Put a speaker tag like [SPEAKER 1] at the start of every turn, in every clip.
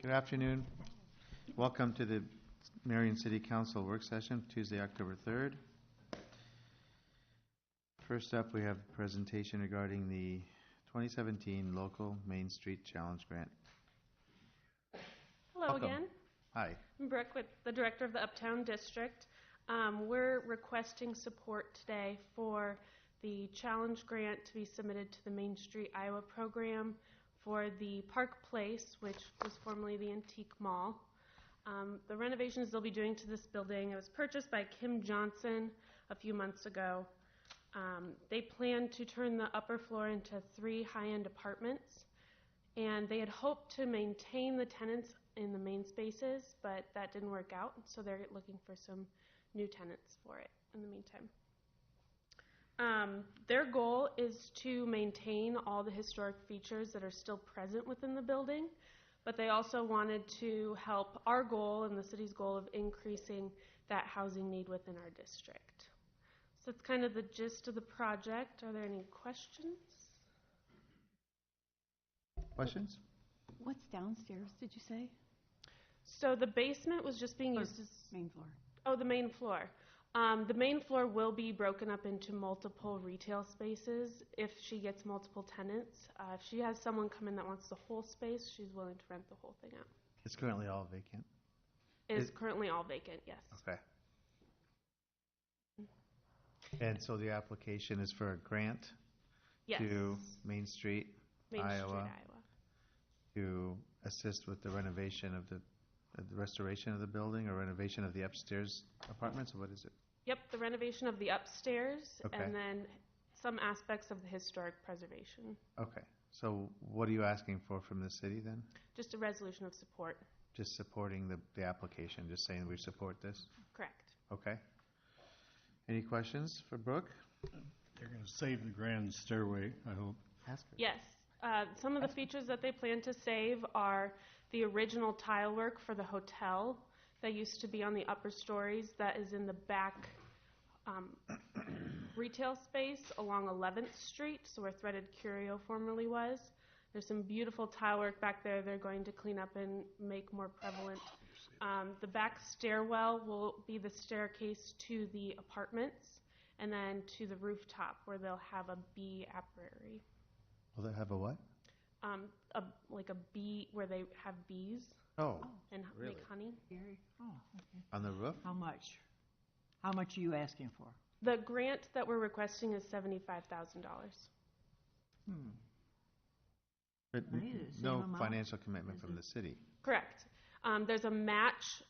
[SPEAKER 1] Good afternoon. Welcome to the Marion City Council work session, Tuesday, October 3rd. First up, we have a presentation regarding the 2017 Local Main Street Challenge Grant.
[SPEAKER 2] Hello
[SPEAKER 1] Welcome.
[SPEAKER 2] again.
[SPEAKER 1] Hi.
[SPEAKER 2] I'm Brooke, with the director of the Uptown District. We're requesting support today for the challenge grant to be submitted to the Main Street Iowa program for the Park Place, which was formerly the Antique Mall. The renovations they'll be doing to this building, it was purchased by Kim Johnson a few months ago. They plan to turn the upper floor into 3 high-end apartments, and they had hoped to maintain the tenants in the main spaces, but that didn't work out, so they're looking for some new tenants for it in the meantime. Their goal is to maintain all the historic features that are still present within the building, but they also wanted to help our goal and the city's goal of increasing that housing need within our district. So that's kind of the gist of the project. Are there any questions?
[SPEAKER 1] Questions?
[SPEAKER 3] What's downstairs, did you say?
[SPEAKER 2] So the basement was just being used as...
[SPEAKER 3] Main floor.
[SPEAKER 2] Oh, the main floor. The main floor will be broken up into multiple retail spaces if she gets multiple tenants. If she has someone come in that wants the whole space, she's willing to rent the whole thing out.
[SPEAKER 1] It's currently all vacant.
[SPEAKER 2] It is currently all vacant, yes.
[SPEAKER 1] Okay. And so the application is for a grant
[SPEAKER 2] Yes.
[SPEAKER 1] to Main Street, Iowa,
[SPEAKER 2] Iowa.
[SPEAKER 1] to assist with the renovation of the restoration of the building or renovation of the upstairs apartments, or what is it?
[SPEAKER 2] Yep, the renovation of the upstairs,
[SPEAKER 1] Okay.
[SPEAKER 2] and then some aspects of the historic preservation.
[SPEAKER 1] Okay. So what are you asking for from the city then?
[SPEAKER 2] Just a resolution of support.
[SPEAKER 1] Just supporting the application, just saying we support this?
[SPEAKER 2] Correct.
[SPEAKER 1] Okay. Any questions for Brooke?
[SPEAKER 4] They're going to save the grand stairway, I hope.
[SPEAKER 1] Ask her.
[SPEAKER 2] Yes. Some of the features that they plan to save are the original tile work for the hotel that used to be on the upper stories that is in the back retail space along 11th Street, so where Threaded Curio formerly was. There's some beautiful tile work back there they're going to clean up and make more prevalent. The back stairwell will be the staircase to the apartments and then to the rooftop where they'll have a bee apiary.
[SPEAKER 1] Will they have a what?
[SPEAKER 2] Like a bee, where they have bees
[SPEAKER 1] Oh,
[SPEAKER 2] and
[SPEAKER 1] really?
[SPEAKER 2] make honey.
[SPEAKER 3] Oh, okay.
[SPEAKER 1] On the roof?
[SPEAKER 3] How much? How much are you asking for?
[SPEAKER 2] The grant that we're requesting is $75,000.
[SPEAKER 1] But
[SPEAKER 3] Right, the same
[SPEAKER 1] no
[SPEAKER 3] amount?
[SPEAKER 1] financial commitment from the city.
[SPEAKER 2] Correct. There's a match,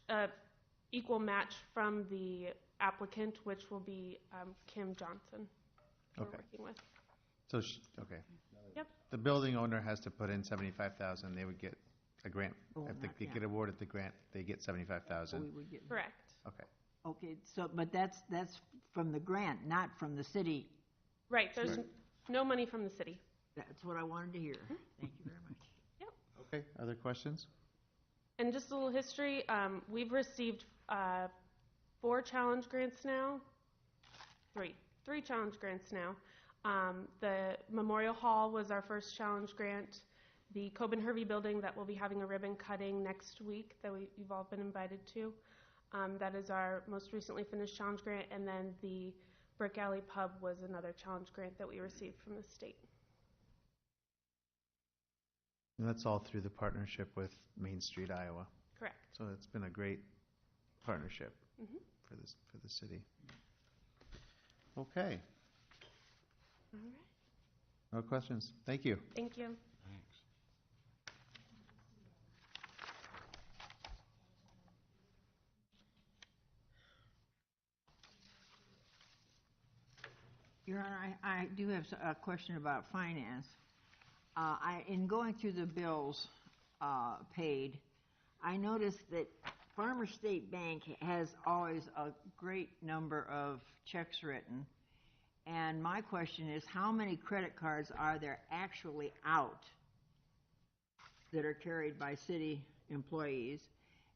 [SPEAKER 2] equal match from the applicant, which will be Kim Johnson. We're
[SPEAKER 1] Okay.
[SPEAKER 2] working with.
[SPEAKER 1] So, okay.
[SPEAKER 2] Yep.
[SPEAKER 1] The building owner has to put in $75,000. They would get a grant.
[SPEAKER 3] Oh,
[SPEAKER 1] If they
[SPEAKER 3] not-
[SPEAKER 1] get
[SPEAKER 3] yeah.
[SPEAKER 1] awarded the grant, they get
[SPEAKER 3] We
[SPEAKER 1] $75,000.
[SPEAKER 3] would get.
[SPEAKER 2] Correct.
[SPEAKER 1] Okay.
[SPEAKER 3] Okay, so, but that's from the grant, not from the city.
[SPEAKER 2] Right. There's no money from the city.
[SPEAKER 3] That's what I wanted to hear. Thank you very much.
[SPEAKER 2] Yep.
[SPEAKER 1] Okay. Other questions?
[SPEAKER 2] And just a little history. We've received 4 challenge grants now. Three challenge grants now. The Memorial Hall was our first challenge grant. The Coben Hervey building that we'll be having a ribbon cutting next week that you've all been invited to. That is our most recently finished challenge grant. And then the Brick Alley Pub was another challenge grant that we received from the state.
[SPEAKER 1] And that's all through the partnership with Main Street, Iowa.
[SPEAKER 2] Correct.
[SPEAKER 1] So it's been a great partnership
[SPEAKER 2] Mhm.
[SPEAKER 1] for the city. Okay.
[SPEAKER 2] All right.
[SPEAKER 1] No questions. Thank you.
[SPEAKER 2] Thank you.
[SPEAKER 4] Thanks.
[SPEAKER 3] Your Honor, I do have a question about finance. In going through the bills paid, I noticed that Farmer State Bank has always a great number of checks written. And my question is, how many credit cards are there actually out that are carried by city employees?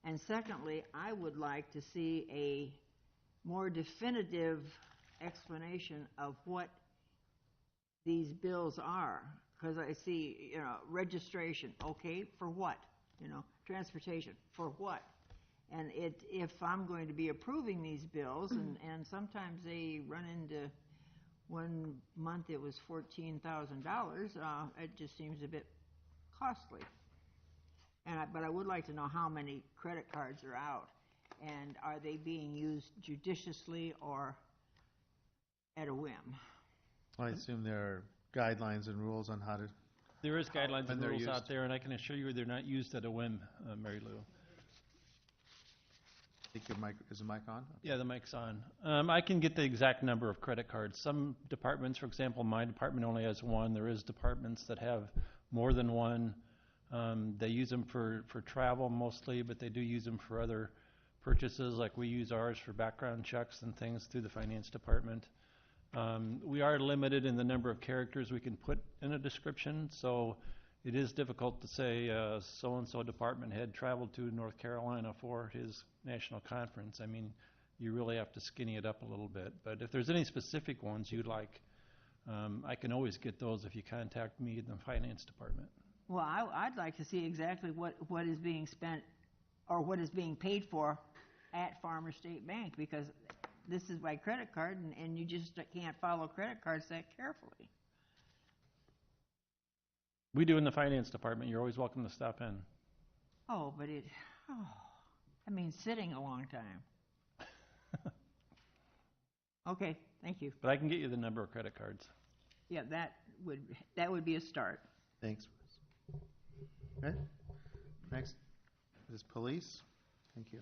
[SPEAKER 3] And secondly, I would like to see a more definitive explanation of what these bills are, because I see, registration, okay, for what? transportation, for what? And if I'm going to be approving these bills, and sometimes they run into, one month it was $14,000, it just seems a bit costly. But I would like to know how many credit cards are out, and are they being used judiciously or at a whim?
[SPEAKER 1] I assume there are guidelines and rules on how to,
[SPEAKER 5] There is guidelines
[SPEAKER 1] when
[SPEAKER 5] and
[SPEAKER 1] they're
[SPEAKER 5] rules
[SPEAKER 1] used.
[SPEAKER 5] out there, and I can assure you they're not used at a whim, Mary Lou.
[SPEAKER 1] I think your mic, is the mic on?
[SPEAKER 5] Yeah, the mic's on. I can get the exact number of credit cards. Some departments, for example, my department only has one. There is departments that have more than one. They use them for travel mostly, but they do use them for other purchases, like we use ours for background checks and things through the finance department. We are limited in the number of characters we can put in a description, so it is difficult to say so-and-so department head traveled to North Carolina for his national conference. I mean, you really have to skinny it up a little bit. But if there's any specific ones you'd like, I can always get those if you contact me in the finance department.
[SPEAKER 3] Well, I'd like to see exactly what is being spent or what is being paid for at Farmer State Bank, because this is by credit card, and you just can't follow credit cards that carefully.
[SPEAKER 5] We do in the finance department. You're always welcome to stop in.
[SPEAKER 3] Oh, but I mean, sitting a long time. Okay, thank you.
[SPEAKER 5] But I can get you the number of credit cards.
[SPEAKER 3] Yeah, that would be a start.
[SPEAKER 1] Thanks. Okay. Next is police. Thank you.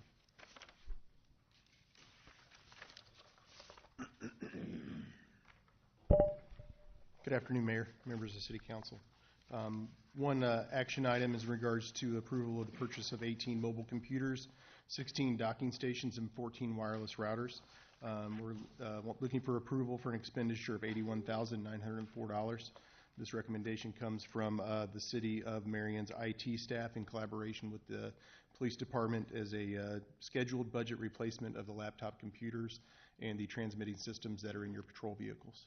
[SPEAKER 6] Good afternoon, Mayor, members of the City Council. One action item is in regards to approval of the purchase of 18 mobile computers, 16 docking stations, and 14 wireless routers. We're looking for approval for an expenditure of $81,904. This recommendation comes from the City of Marion's IT staff in collaboration with the Police Department as a scheduled budget replacement of the laptop computers and the transmitting systems that are in your patrol vehicles.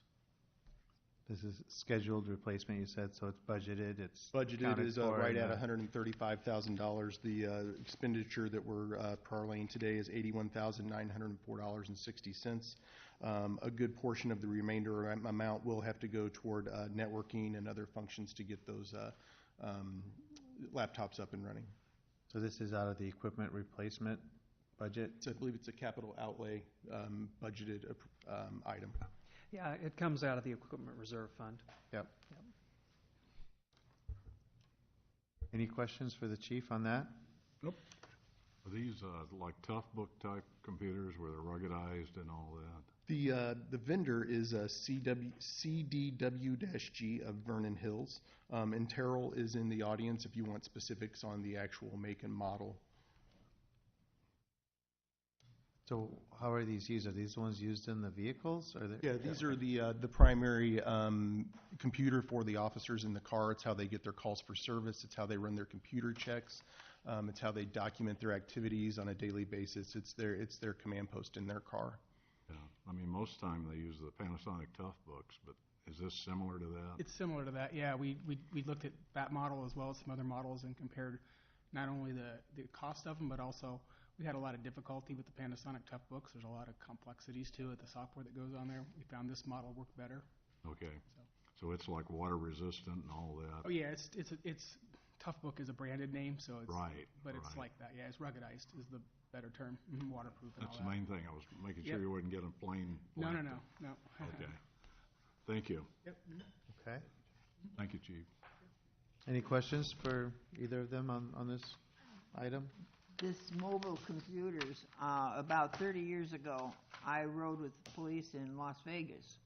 [SPEAKER 1] This is scheduled replacement, you said, so it's budgeted, it's
[SPEAKER 6] Budgeted
[SPEAKER 1] accounted
[SPEAKER 6] is
[SPEAKER 1] for
[SPEAKER 6] right
[SPEAKER 1] in
[SPEAKER 6] at
[SPEAKER 1] the-
[SPEAKER 6] $135,000. The expenditure that we're parlaying today is $81,904.60. A good portion of the remainder amount will have to go toward networking and other functions to get those laptops up and running.
[SPEAKER 1] So this is out of the equipment replacement budget?
[SPEAKER 6] So I believe it's a capital outlay budgeted item.
[SPEAKER 7] Yeah, it comes out of the Equipment Reserve Fund.
[SPEAKER 1] Yep. Any questions for the chief on that?
[SPEAKER 8] Nope. Are these like tough book type computers where they're ruggedized and all that?
[SPEAKER 6] The vendor is CDW-G of Vernon Hills, and Terrell is in the audience if you want specifics on the actual make and model.
[SPEAKER 1] So how are these used? Are these the ones used in the vehicles? Or
[SPEAKER 6] Yeah, these are the primary computer for the officers in the car. It's how they get their calls for service. It's how they run their computer checks. It's how they document their activities on a daily basis. It's their command post in their car.
[SPEAKER 8] Yeah. I mean, most time they use the Panasonic Tough books, but is this similar to that?
[SPEAKER 7] It's similar to that, yeah. We looked at that model as well as some other models and compared not only the cost of them, but also we had a lot of difficulty with the Panasonic Tough books. There's a lot of complexities to it, the software that goes on there. We found this model worked better.
[SPEAKER 8] Okay. So it's like water resistant and all that?
[SPEAKER 7] Oh yeah, it's Tough Book is a branded name, so it's
[SPEAKER 8] Right.
[SPEAKER 7] But it's like that, yeah. It's ruggedized is the better term, waterproof and
[SPEAKER 8] That's
[SPEAKER 7] all
[SPEAKER 8] the
[SPEAKER 7] that.
[SPEAKER 8] main thing. I was making sure
[SPEAKER 7] Yep.
[SPEAKER 8] you wouldn't get a plain.
[SPEAKER 7] No.
[SPEAKER 8] Okay. Thank you.
[SPEAKER 7] Yep.
[SPEAKER 1] Okay.
[SPEAKER 8] Thank you, Chief.
[SPEAKER 1] Any questions for either of them on this item?
[SPEAKER 3] This mobile computers, about 30 years ago, I rode with the police in Las Vegas,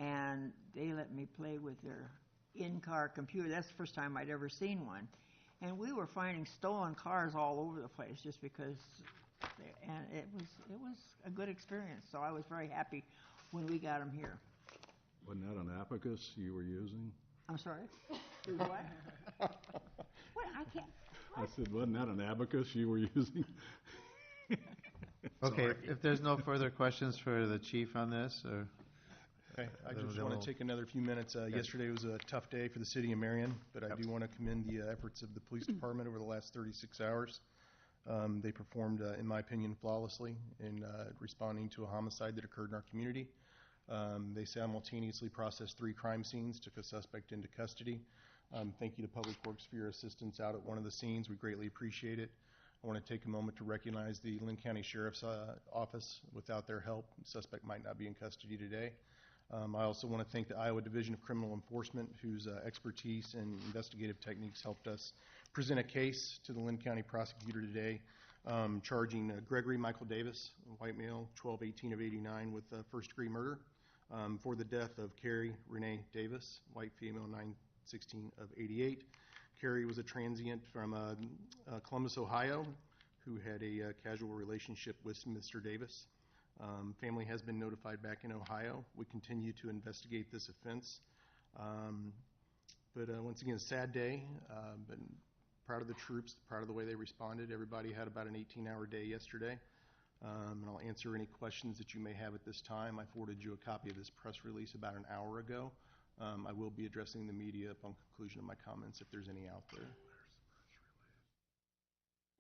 [SPEAKER 3] and they let me play with their in-car computer. That's the first time I'd ever seen one. And we were finding stolen cars all over the place just because, and it was a good experience. So I was very happy when we got them here.
[SPEAKER 8] Wasn't that an abacus you were using?
[SPEAKER 3] I'm sorry? What? What? I can't.
[SPEAKER 8] I said, wasn't that an abacus you were using?
[SPEAKER 1] Okay, if there's no further questions for the chief on this, or
[SPEAKER 6] Okay, I
[SPEAKER 1] then
[SPEAKER 6] just
[SPEAKER 1] we'll-
[SPEAKER 6] want to take another few minutes. Yesterday was a tough day for the city of Marion, but I do want to commend the efforts of the police department over the last 36 hours. They performed, in my opinion, flawlessly in responding to a homicide that occurred in our community. They simultaneously processed 3 crime scenes, took a suspect into custody. Thank you to Public Works for your assistance out at one of the scenes. We greatly appreciate it. I want to take a moment to recognize the Lynn County Sheriff's Office. Without their help, the suspect might not be in custody today. I also want to thank the Iowa Division of Criminal Enforcement, whose expertise and investigative techniques helped us present a case to the Lynn County prosecutor today, charging Gregory Michael Davis, a white male, 12/18 of '89, with first-degree murder for the death of Carrie Renee Davis, white female, 9/16 of '88. Carrie was a transient from Columbus, Ohio, who had a casual relationship with Mr. Davis. Family has been notified back in Ohio. We continue to investigate this offense. But once again, a sad day, but proud of the troops, proud of the way they responded. Everybody had about an 18-hour day yesterday. And I'll answer any questions that you may have at this time. I forwarded you a copy of this press release about an hour ago. I will be addressing the media upon conclusion of my comments if there's any out there.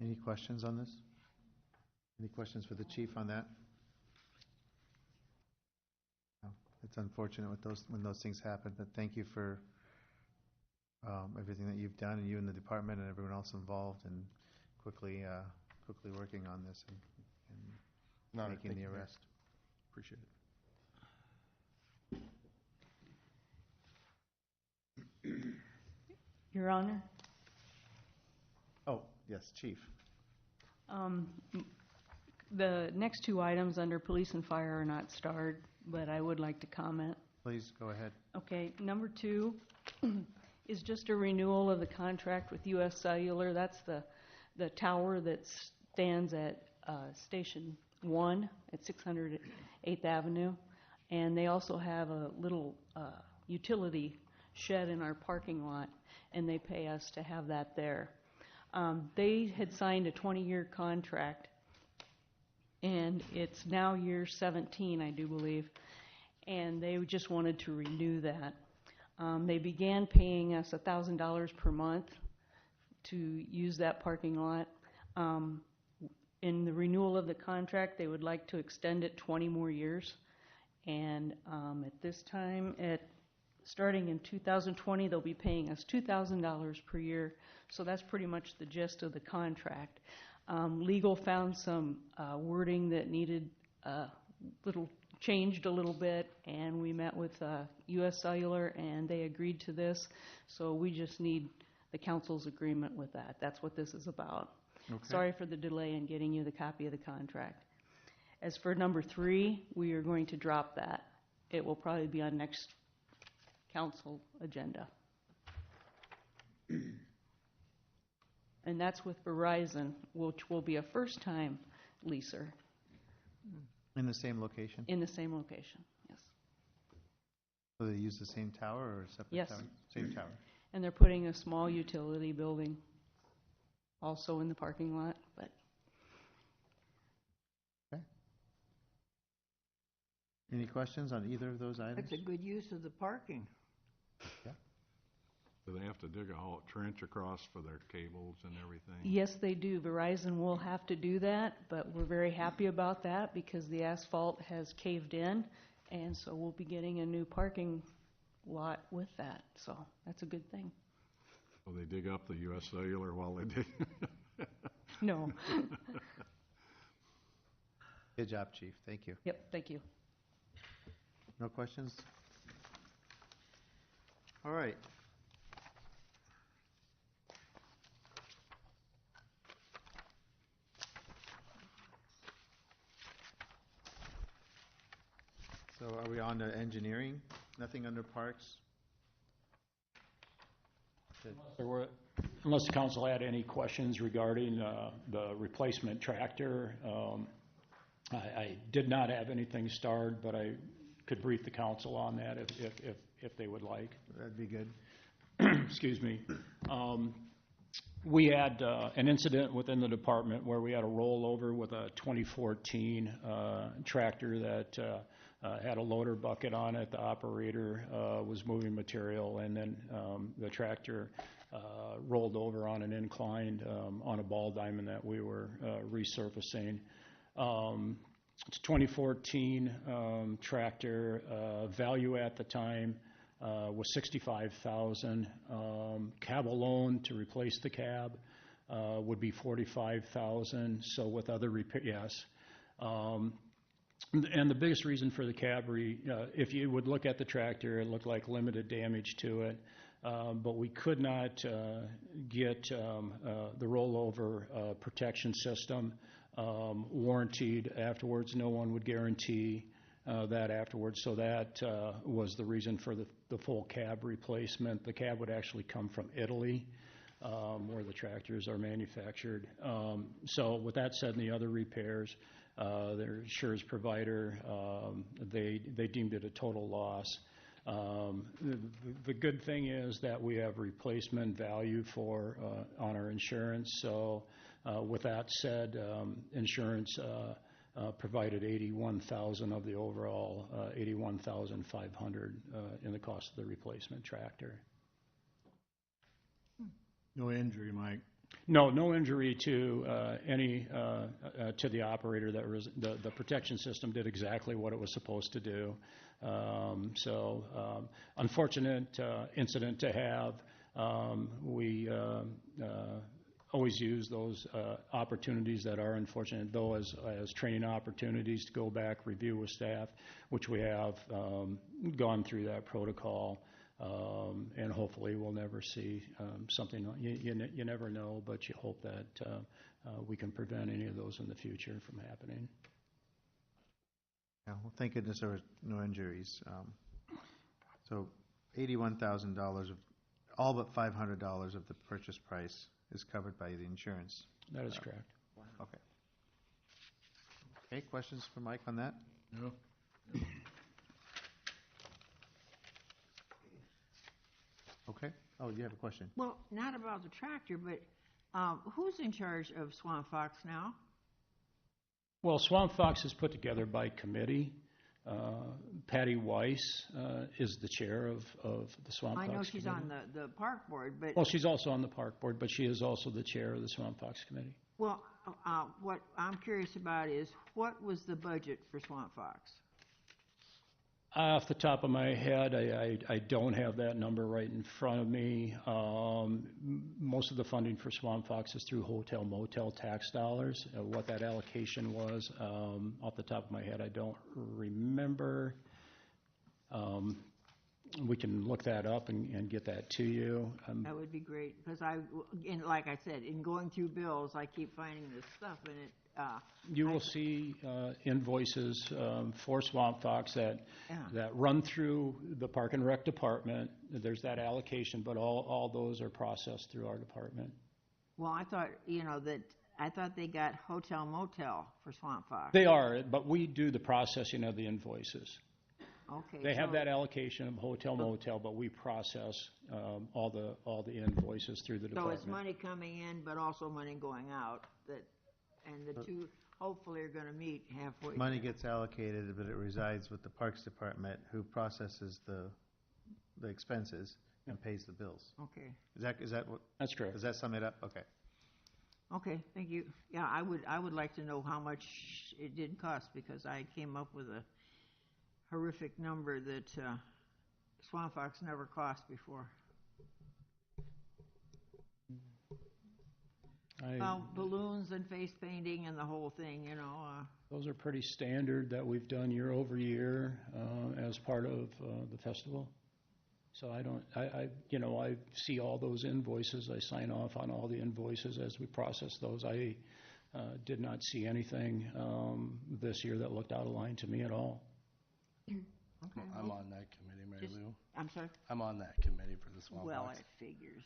[SPEAKER 1] Any questions on this? Any questions for the chief on that? No. It's unfortunate when those things happen, but thank you for everything that you've done, and you and the department and everyone else involved, and quickly working on this and making the arrest.
[SPEAKER 6] Appreciate it.
[SPEAKER 9] Your Honor,
[SPEAKER 1] Oh, yes, chief.
[SPEAKER 9] the next 2 items under police and fire are not starred, but I would like to comment.
[SPEAKER 1] Please go ahead.
[SPEAKER 9] Okay, number 2 is just a renewal of the contract with U.S. Cellular. That's the tower that stands at Station 1 at 608th Avenue. And they also have a little utility shed in our parking lot, and they pay us to have that there. They had signed a 20-year contract, and it's now year 17, I do believe, and they just wanted to renew that. They began paying us $1,000 per month to use that parking lot. In the renewal of the contract, they would like to extend it 20 more years. And at this time, starting in 2020, they'll be paying us $2,000 per year. So that's pretty much the gist of the contract. Legal found some wording that needed changed a little bit, and we met with U.S. Cellular, and they agreed to this. So we just need the council's agreement with that. That's what this is about.
[SPEAKER 1] Okay.
[SPEAKER 9] Sorry for the delay in getting you the copy of the contract. As for number 3, we are going to drop that. It will probably be on next council agenda. And that's with Verizon, which will be a first-time leaser
[SPEAKER 1] In the same location?
[SPEAKER 9] in the same location, yes.
[SPEAKER 1] So they use the same tower or a separate
[SPEAKER 9] Yes.
[SPEAKER 1] tower? Same tower.
[SPEAKER 9] And they're putting a small utility building also in the parking lot, but
[SPEAKER 1] Any questions on either of those items?
[SPEAKER 3] That's a good use of the parking.
[SPEAKER 8] Do they have to dig a whole trench across for their cables and everything?
[SPEAKER 9] yes, they do. Verizon will have to do that, but we're very happy about that because the asphalt has caved in, and so we'll be getting a new parking lot with that. So that's a good thing.
[SPEAKER 8] Will they dig up the U.S. Cellular while they dig?
[SPEAKER 9] No.
[SPEAKER 1] Good job, chief. Thank you.
[SPEAKER 9] Yep, thank you.
[SPEAKER 1] No questions? All right. So are we on to engineering? Nothing under parks?
[SPEAKER 10] Unless the council had any questions regarding the replacement tractor, I did not have anything starred, but I could brief the council on that if they would like.
[SPEAKER 1] That'd be good.
[SPEAKER 10] Excuse me. We had an incident within the department where we had a rollover with a 2014 tractor that had a loader bucket on it. The operator was moving material, and then the tractor rolled over on an incline on a ball diamond that we were resurfacing. It's a 2014 tractor. Value at the time was $65,000. Cab alone to replace the cab would be $45,000. So with other repair, yes. And the biggest reason for the cab, if you would look at the tractor, it looked like limited damage to it, but we could not get the rollover protection system warranted afterwards. No one would guarantee that afterwards, so that was the reason for the full cab replacement. The cab would actually come from Italy, where the tractors are manufactured. So with that said, and the other repairs, their insurance provider, they deemed it a total loss. The good thing is that we have replacement value on our insurance. So with that said, insurance provided $81,000 of the overall $81,500 in the cost of the replacement tractor.
[SPEAKER 4] No injury, Mike.
[SPEAKER 10] No injury to to the operator. The protection system did exactly what it was supposed to do. Unfortunate incident to have. We always use those opportunities that are unfortunate, though, as training opportunities to go back, review with staff, which we have gone through that protocol. And hopefully we'll never see something. You never know, but you hope that we can prevent any of those in the future from happening.
[SPEAKER 1] Yeah, well, thank goodness there were no injuries. So $81,000 of all but $500 of the purchase price is covered by the insurance.
[SPEAKER 10] That is correct.
[SPEAKER 1] Okay. Okay, questions for Mike on that?
[SPEAKER 4] No.
[SPEAKER 1] Okay. Oh, you have a question?
[SPEAKER 3] Well, not about the tractor, but who's in charge of Swamp Fox now?
[SPEAKER 10] Well, Swamp Fox is put together by committee. Patty Weiss is the chair of the Swamp Fox
[SPEAKER 3] I know she's
[SPEAKER 10] committee.
[SPEAKER 3] on the park board, but...
[SPEAKER 10] Well, she's also on the park board, but she is also the chair of the Swamp Fox committee.
[SPEAKER 3] Well, what I'm curious about is, what was the budget for Swamp Fox?
[SPEAKER 10] Off the top of my head, I don't have that number right in front of me. Most of the funding for Swamp Fox is through hotel motel tax dollars. What that allocation was, off the top of my head, I don't remember. We can look that up and get that to you.
[SPEAKER 3] That would be great, because like I said, in going through bills, I keep finding this stuff, and it...
[SPEAKER 10] You will see invoices for Swamp Fox that run through the Park and Rec department. There's that allocation, but all those are processed through our department.
[SPEAKER 3] Well, I thought, I thought they got hotel motel for Swamp Fox.
[SPEAKER 10] They are, but we do the processing of the invoices.
[SPEAKER 3] Okay.
[SPEAKER 10] They have that allocation of hotel motel, but we process all the invoices through the department.
[SPEAKER 3] So it's money coming in, but also money going out. And the two hopefully are going to meet halfway.
[SPEAKER 1] Money gets allocated, but it resides with the Parks Department, who processes the expenses and pays the bills.
[SPEAKER 3] Okay.
[SPEAKER 1] Is that what?
[SPEAKER 10] That's correct.
[SPEAKER 1] Does that sum it up? Okay.
[SPEAKER 3] Okay, thank you. Yeah, I would like to know how much it did cost, because I came up with a horrific number that Swamp Fox never cost before. Balloons and face painting and the whole thing,
[SPEAKER 10] Those are pretty standard that we've done year over year as part of the festival. So I see all those invoices. I sign off on all the invoices as we process those. I did not see anything this year that looked out of line to me at all.
[SPEAKER 3] Okay.
[SPEAKER 11] I'm on that committee, Mary Lou.
[SPEAKER 3] I'm sorry?
[SPEAKER 11] I'm on that committee for the Swamp
[SPEAKER 3] Well,
[SPEAKER 11] Fox.
[SPEAKER 3] it figures.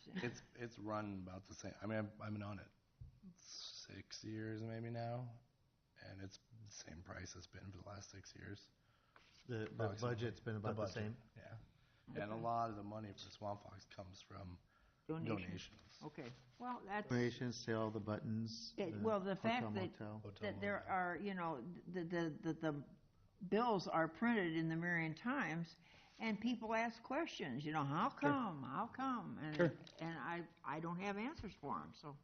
[SPEAKER 11] It's run about the same. I mean, I've been on it 6 years maybe now, and it's the same price it's been for the last 6 years.
[SPEAKER 1] The budget's been about the same?
[SPEAKER 11] Yeah. And a lot of the money for Swamp Fox comes from donations.
[SPEAKER 3] Okay. Well, that's...
[SPEAKER 1] Donations, sale the buttons.
[SPEAKER 3] The fact
[SPEAKER 1] hotel,
[SPEAKER 3] that
[SPEAKER 1] motel.
[SPEAKER 3] there are, the bills are printed in the Marion Times, and people ask questions, you know, how come, how come? And,
[SPEAKER 10] Sure.
[SPEAKER 3] and I don't have answers for them, so.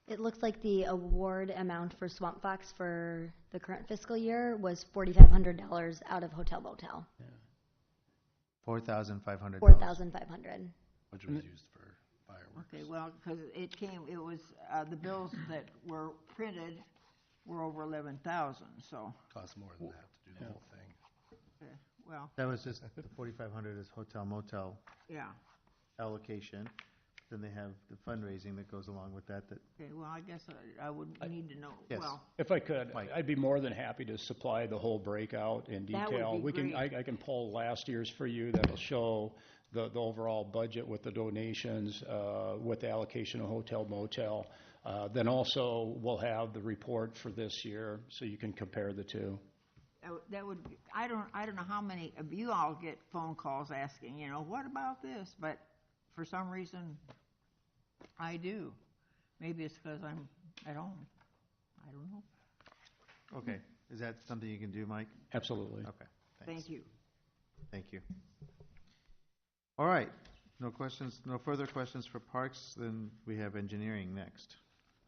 [SPEAKER 12] It looks like the award amount for Swamp Fox for the current fiscal year was $4,500 out of hotel motel.
[SPEAKER 1] $4,500.
[SPEAKER 12] $4,500.
[SPEAKER 11] Which was used for fireworks.
[SPEAKER 3] Okay, well, because it was, the bills that were printed were over 11,000, so,
[SPEAKER 11] Costs more than that to do the whole thing.
[SPEAKER 3] well,
[SPEAKER 1] That was just, the 4,500 is hotel motel
[SPEAKER 3] yeah.
[SPEAKER 1] allocation. Then they have the fundraising that goes along with that.
[SPEAKER 3] Okay, well, I guess I would need to know,
[SPEAKER 1] Yes.
[SPEAKER 3] well,
[SPEAKER 10] If I could,
[SPEAKER 1] Mike.
[SPEAKER 10] I'd be more than happy to supply the whole breakout in
[SPEAKER 3] That would
[SPEAKER 10] detail.
[SPEAKER 3] be
[SPEAKER 10] We can,
[SPEAKER 3] great.
[SPEAKER 10] I can pull last year's for you, that'll show the overall budget with the donations, with the allocation of hotel motel. Then also, we'll have the report for this year, so you can compare the two.
[SPEAKER 3] that would, I don't know how many of you all get phone calls asking, you know, what about this? But for some reason, I do. Maybe it's because I'm at home. I don't know.
[SPEAKER 1] Okay. Is that something you can do, Mike?
[SPEAKER 10] Absolutely.
[SPEAKER 1] Okay. Thanks.
[SPEAKER 3] Thank you.
[SPEAKER 1] Thank you. All right. No questions, no further questions for parks. Then we have engineering next.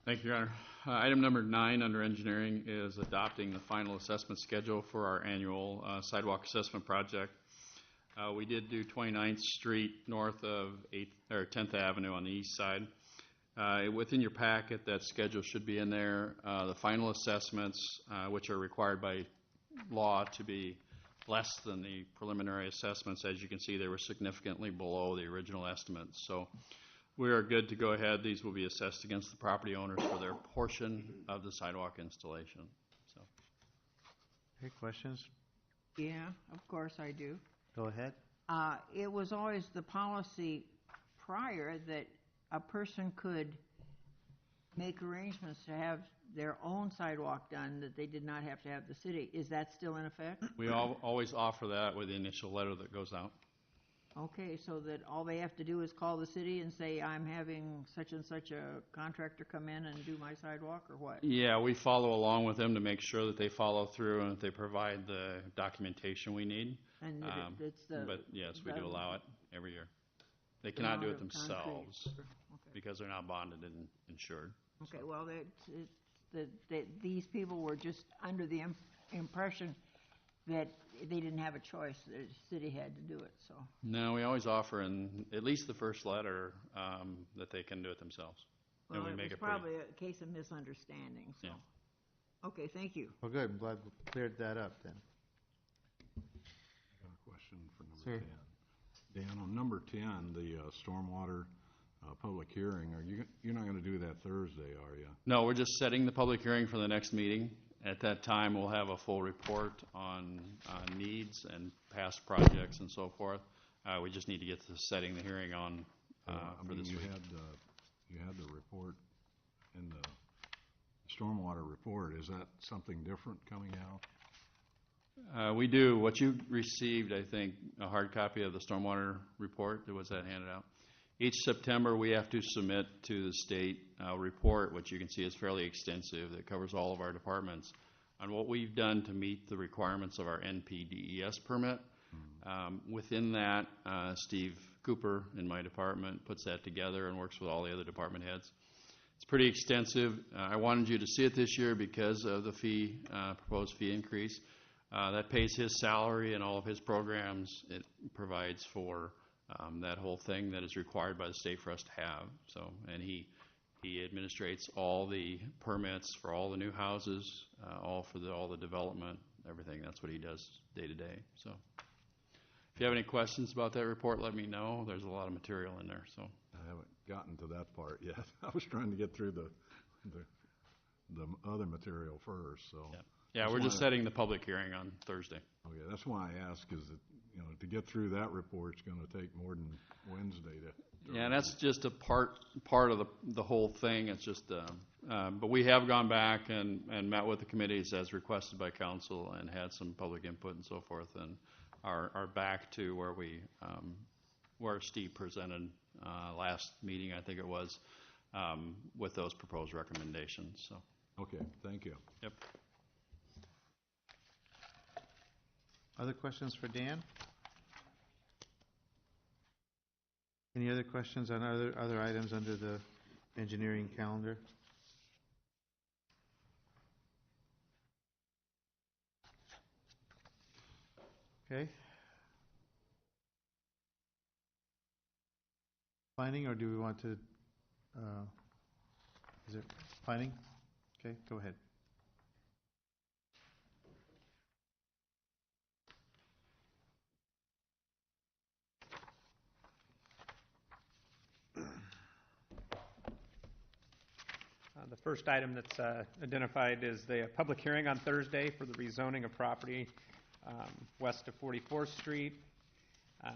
[SPEAKER 13] Thank you, Your Honor. Item number 9 under engineering is adopting the final assessment schedule for our annual sidewalk assessment project. We did do 29th Street north of 10th Avenue on the east side. Within your packet, that schedule should be in there. The final assessments, which are required by law to be less than the preliminary assessments, as you can see, they were significantly below the original estimates. So we are good to go ahead. These will be assessed against the property owners for their portion of the sidewalk installation. So,
[SPEAKER 1] Okay, questions?
[SPEAKER 3] Yeah, of course I do.
[SPEAKER 1] Go ahead.
[SPEAKER 3] It was always the policy prior that a person could make arrangements to have their own sidewalk done, that they did not have to have the city. Is that still in effect?
[SPEAKER 13] we always offer that with the initial letter that goes out.
[SPEAKER 3] Okay, so that all they have to do is call the city and say, I'm having such and such a contractor come in and do my sidewalk, or what?
[SPEAKER 13] Yeah, we follow along with them to make sure that they follow through and that they provide the documentation we need.
[SPEAKER 3] And that it's the.
[SPEAKER 13] But yes, we
[SPEAKER 3] the-
[SPEAKER 13] do allow it every year. They
[SPEAKER 3] the
[SPEAKER 13] cannot do
[SPEAKER 3] amount
[SPEAKER 13] it
[SPEAKER 3] of concrete.
[SPEAKER 13] themselves
[SPEAKER 3] Okay.
[SPEAKER 13] because they're not bonded and insured.
[SPEAKER 3] Okay, well, these people were just under the impression that they didn't have a choice, the city had to do it, so.
[SPEAKER 13] No, we always offer in at least the first letter that they can do it themselves. And
[SPEAKER 3] Well,
[SPEAKER 13] we
[SPEAKER 3] it
[SPEAKER 13] make
[SPEAKER 3] was
[SPEAKER 13] it pretty.
[SPEAKER 3] probably a case of misunderstanding, so.
[SPEAKER 13] Yeah.
[SPEAKER 3] Okay, thank you.
[SPEAKER 1] Well, good. I'm glad we cleared that up then.
[SPEAKER 8] I got a question for
[SPEAKER 1] Sir.
[SPEAKER 8] number 10. Dan, on number 10, the stormwater public hearing, you're not going to do that Thursday, are you?
[SPEAKER 13] No, we're just setting the public hearing for the next meeting. At that time, we'll have a full report on needs and past projects and so forth. We just need to get to setting the hearing on for this
[SPEAKER 8] you
[SPEAKER 13] week.
[SPEAKER 8] had the report in the stormwater report. Is that something different coming out?
[SPEAKER 13] We do. What you received, I think, a hard copy of the stormwater report. Was that handed out? Each September, we have to submit to the state a report, which you can see is fairly extensive, that covers all of our departments, on what we've done to meet the requirements of our NPDES permit. Within that, Steve Cooper in my department puts that together and works with all the other department heads. It's pretty extensive. I wanted you to see it this year because of the proposed fee increase. That pays his salary and all of his programs. It provides for that whole thing that is required by the state for us to have. So, and he administrates all the permits for all the new houses, all the development, everything. That's what he does day to day. So, if you have any questions about that report, let me know. There's a lot of material in there. So,
[SPEAKER 8] I haven't gotten to that part yet. I was trying to get through the other material first. So.
[SPEAKER 13] yeah, we're just setting the public hearing on Thursday.
[SPEAKER 8] Okay, that's why I ask, is that, to get through that report, it's going to take more than Wednesday to.
[SPEAKER 13] Yeah, and that's just a part of the whole thing. It's just, but we have gone back and met with the committees as requested by council and had some public input and so forth, and are back to where Steve presented last meeting, I think it was, with those proposed recommendations. So.
[SPEAKER 8] Okay, thank you.
[SPEAKER 13] Yep.
[SPEAKER 1] Other questions for Dan? Any other questions on other items under the engineering calendar? Okay. Planning, or do we want to, is it planning? Okay, go ahead.
[SPEAKER 14] The first item that's identified is the public hearing on Thursday for the rezoning of property west of 44th Street. It's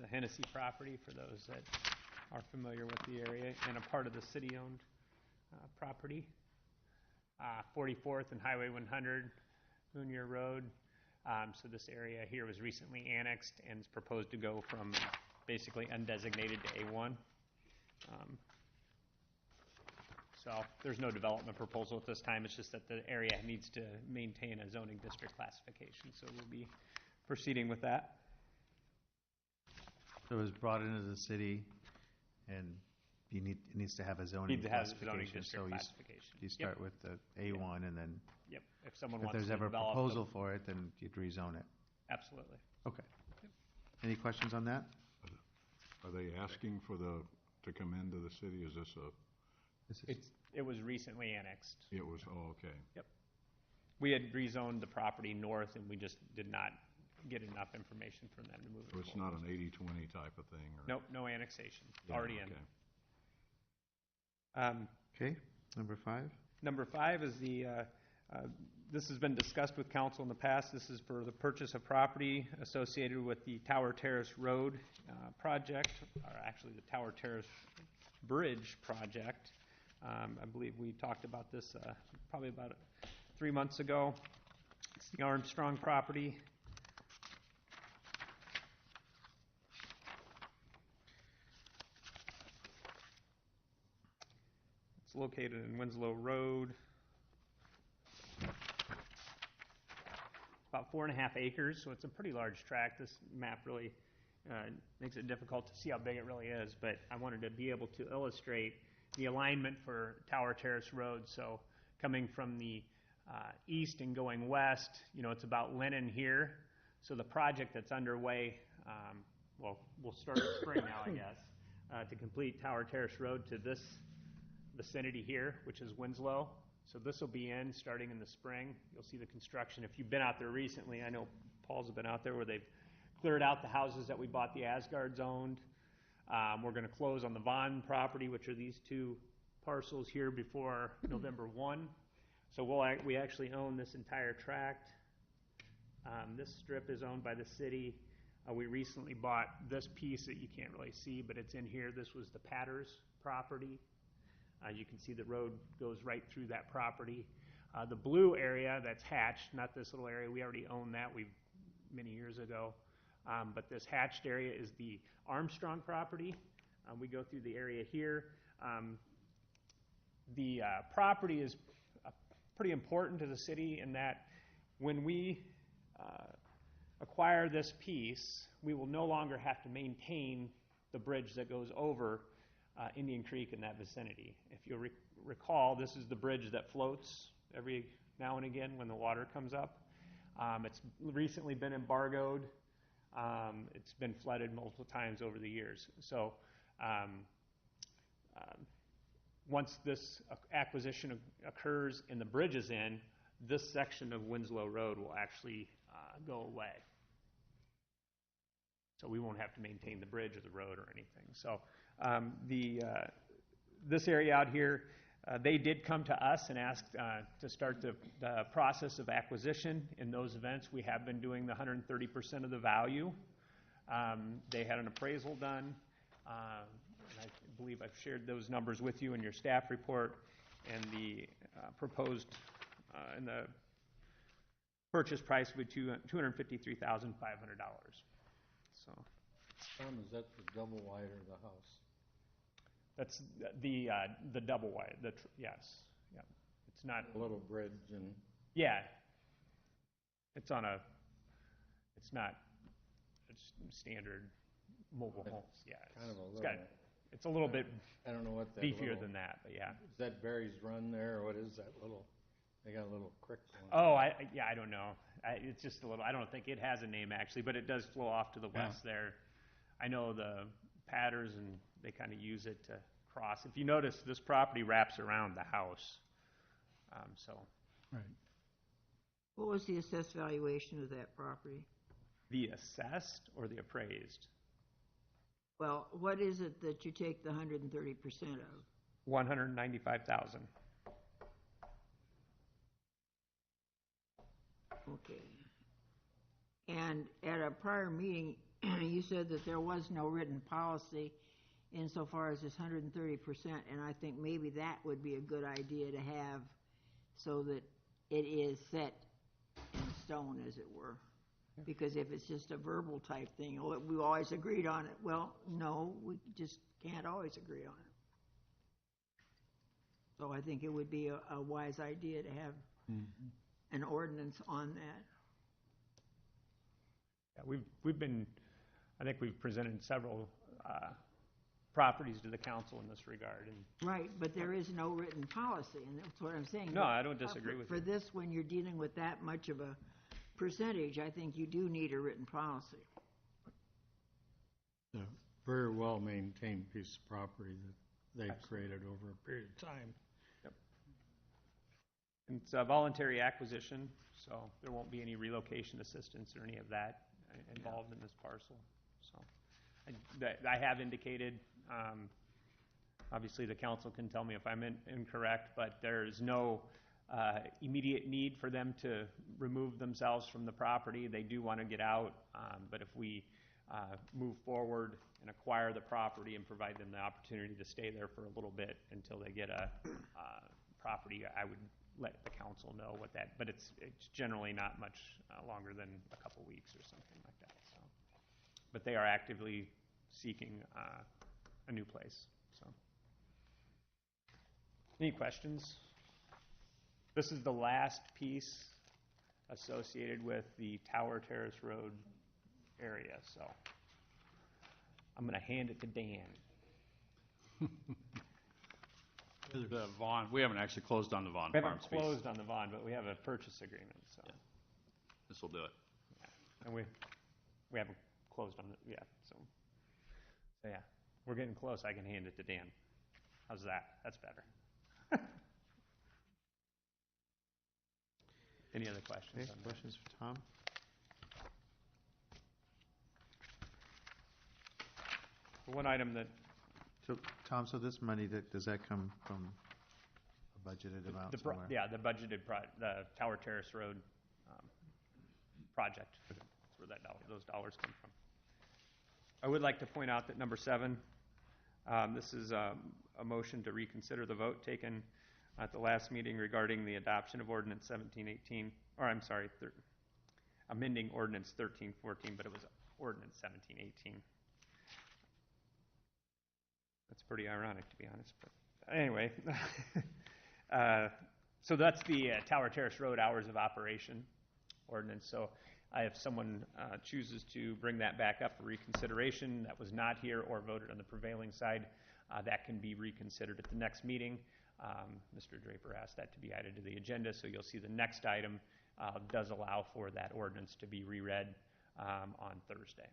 [SPEAKER 14] the Hennessy property for those that are familiar with the area, and a part of the city-owned property. 44th and Highway 100, Moonier Road. So this area here was recently annexed and is proposed to go from basically undesignated to A1. So there's no development proposal at this time. It's just that the area needs to maintain a zoning district classification. So we'll be proceeding with that.
[SPEAKER 1] So it was brought into the city, and it needs to have a zoning classification.
[SPEAKER 14] District classification.
[SPEAKER 1] You start with the A1, and then
[SPEAKER 14] Yep. If someone
[SPEAKER 1] if
[SPEAKER 14] wants
[SPEAKER 1] there's
[SPEAKER 14] to
[SPEAKER 1] ever a
[SPEAKER 14] develop
[SPEAKER 1] proposal for it, then you'd rezone it.
[SPEAKER 14] Absolutely.
[SPEAKER 1] Okay. Any questions on that?
[SPEAKER 8] Are they asking for to come into the city? Is this
[SPEAKER 14] It was recently annexed.
[SPEAKER 8] it was, oh, okay.
[SPEAKER 14] Yep. We had rezoned the property north, and we just did not get enough information from them to move it
[SPEAKER 8] So it's
[SPEAKER 14] forward.
[SPEAKER 8] not an 80-20 type of thing? Or?
[SPEAKER 14] Nope, no annexation.
[SPEAKER 8] Yeah,
[SPEAKER 14] Already in.
[SPEAKER 8] okay.
[SPEAKER 1] Okay, number 5.
[SPEAKER 14] Number 5 is this has been discussed with council in the past. This is for the purchase of property associated with the Tower Terrace Road project, or actually the Tower Terrace Bridge project. I believe we talked about this probably about 3 months ago. It's the Armstrong property. It's located in Winslow Road. About 4.5 acres, so it's a pretty large tract. This map really makes it difficult to see how big it really is, but I wanted to be able to illustrate the alignment for Tower Terrace Road. So coming from the east and going west, it's about Lennon here. So the project that's underway, we'll start in spring now, I guess, to complete Tower Terrace Road to this vicinity here, which is Winslow. So this will be in starting in the spring. You'll see the construction. If you've been out there recently, I know Paul's been out there where they've cleared out the houses that we bought the Asgards owned. We're going to close on the Vaughn property, which are these 2 parcels here before November 1. So we actually own this entire tract. This strip is owned by the city. We recently bought this piece that you can't really see, but it's in here. This was the Patters property. You can see the road goes right through that property. The blue area that's hatched, not this little area, we already own that many years ago. But this hatched area is the Armstrong property. We go through the area here. The property is pretty important to the city in that when we acquire this piece, we will no longer have to maintain the bridge that goes over Indian Creek in that vicinity. If you'll recall, this is the bridge that floats every now and again when the water comes up. It's recently been embargoed. It's been flooded multiple times over the years. So once this acquisition occurs and the bridge is in, this section of Winslow Road will actually go away. So we won't have to maintain the bridge or the road or anything. So this area out here, they did come to us and ask to start the process of acquisition. In those events, we have been doing the 130% of the value. They had an appraisal done. And I believe I've shared those numbers with you in your staff report, and the proposed and the purchase price would be $253,500. So.
[SPEAKER 15] Is that the double wide or the house?
[SPEAKER 14] That's the double wide. Yes. Yeah. It's not
[SPEAKER 15] a little bridge and.
[SPEAKER 14] Yeah. It's not a standard mobile
[SPEAKER 15] But
[SPEAKER 14] homes, yeah.
[SPEAKER 15] kind of a
[SPEAKER 14] It's
[SPEAKER 15] little-
[SPEAKER 14] it's a little bit
[SPEAKER 15] I don't know what that
[SPEAKER 14] beefier
[SPEAKER 15] little-
[SPEAKER 14] than that, but yeah.
[SPEAKER 15] Is that Barry's Run there, or what is that little, they got a little creek going?
[SPEAKER 14] Oh, I don't know. It's just a little, I don't think it has a name actually, but it does flow off to the west there. I know the Patters, and they kind of use it to cross. If you notice, this property wraps around the house, so.
[SPEAKER 4] Right.
[SPEAKER 3] What was the assessed valuation of that property?
[SPEAKER 14] The assessed or the appraised?
[SPEAKER 3] Well, what is it that you take the 130% of?
[SPEAKER 14] 195,000.
[SPEAKER 3] Okay. And at a prior meeting, you said that there was no written policy insofar as this 130%, and I think maybe that would be a good idea to have so that it is set in stone, as it were. Because if it's just a verbal type thing, oh, we always agreed on it. Well, no, we just can't always agree on it. So I think it would be a wise idea to have an ordinance on that.
[SPEAKER 14] Yeah, we've been, I think we've presented several properties to the council in this regard. And
[SPEAKER 3] Right, but there is no written policy, and that's what I'm saying.
[SPEAKER 14] No, I don't disagree with
[SPEAKER 3] you. For this, when you're dealing with that much of a percentage, I think you do need a written policy.
[SPEAKER 15] A very well-maintained piece of property that they've created over a period of time.
[SPEAKER 14] Yep. And it's a voluntary acquisition, so there won't be any relocation assistance or any of that involved in this parcel. So I have indicated, obviously the council can tell me if I'm incorrect, but there's no immediate need for them to remove themselves from the property. They do want to get out, but if we move forward and acquire the property and provide them the opportunity to stay there for a little bit until they get a property, I would let the council know what that, but it's generally not much longer than a couple weeks or something like that. So, but they are actively seeking a new place. So, any questions? This is the last piece associated with the Tower Terrace Road area, so I'm going to hand it to Dan.
[SPEAKER 13] The Vaughn, we haven't actually closed on the Vaughn
[SPEAKER 14] We
[SPEAKER 13] Farms
[SPEAKER 14] haven't
[SPEAKER 13] piece.
[SPEAKER 14] closed on the Vaughn, but we have a purchase agreement, so.
[SPEAKER 13] Yeah. This will do it.
[SPEAKER 14] Yeah. And we haven't closed on it yet, so yeah, we're getting close. I can hand it to Dan. How's that? That's better. Any other questions?
[SPEAKER 1] Okay,
[SPEAKER 14] on that?
[SPEAKER 1] questions for Tom?
[SPEAKER 14] One item that
[SPEAKER 1] So, Tom, so this money, does that come from a budgeted amount somewhere?
[SPEAKER 14] the budgeted the Tower Terrace Road project. That's where those dollars come from. I would like to point out that number 7, this is a motion to reconsider the vote taken at the last meeting regarding the adoption of Ordinance 1718, or I'm sorry, amending Ordinance 1314, but it was Ordinance 1718. That's pretty ironic, to be honest. But anyway, so that's the Tower Terrace Road hours of operation ordinance. So if someone chooses to bring that back up for reconsideration that was not here or voted on the prevailing side, that can be reconsidered at the next meeting. Mr. Draper asked that to be added to the agenda, so you'll see the next item does allow for that ordinance to be reread on Thursday.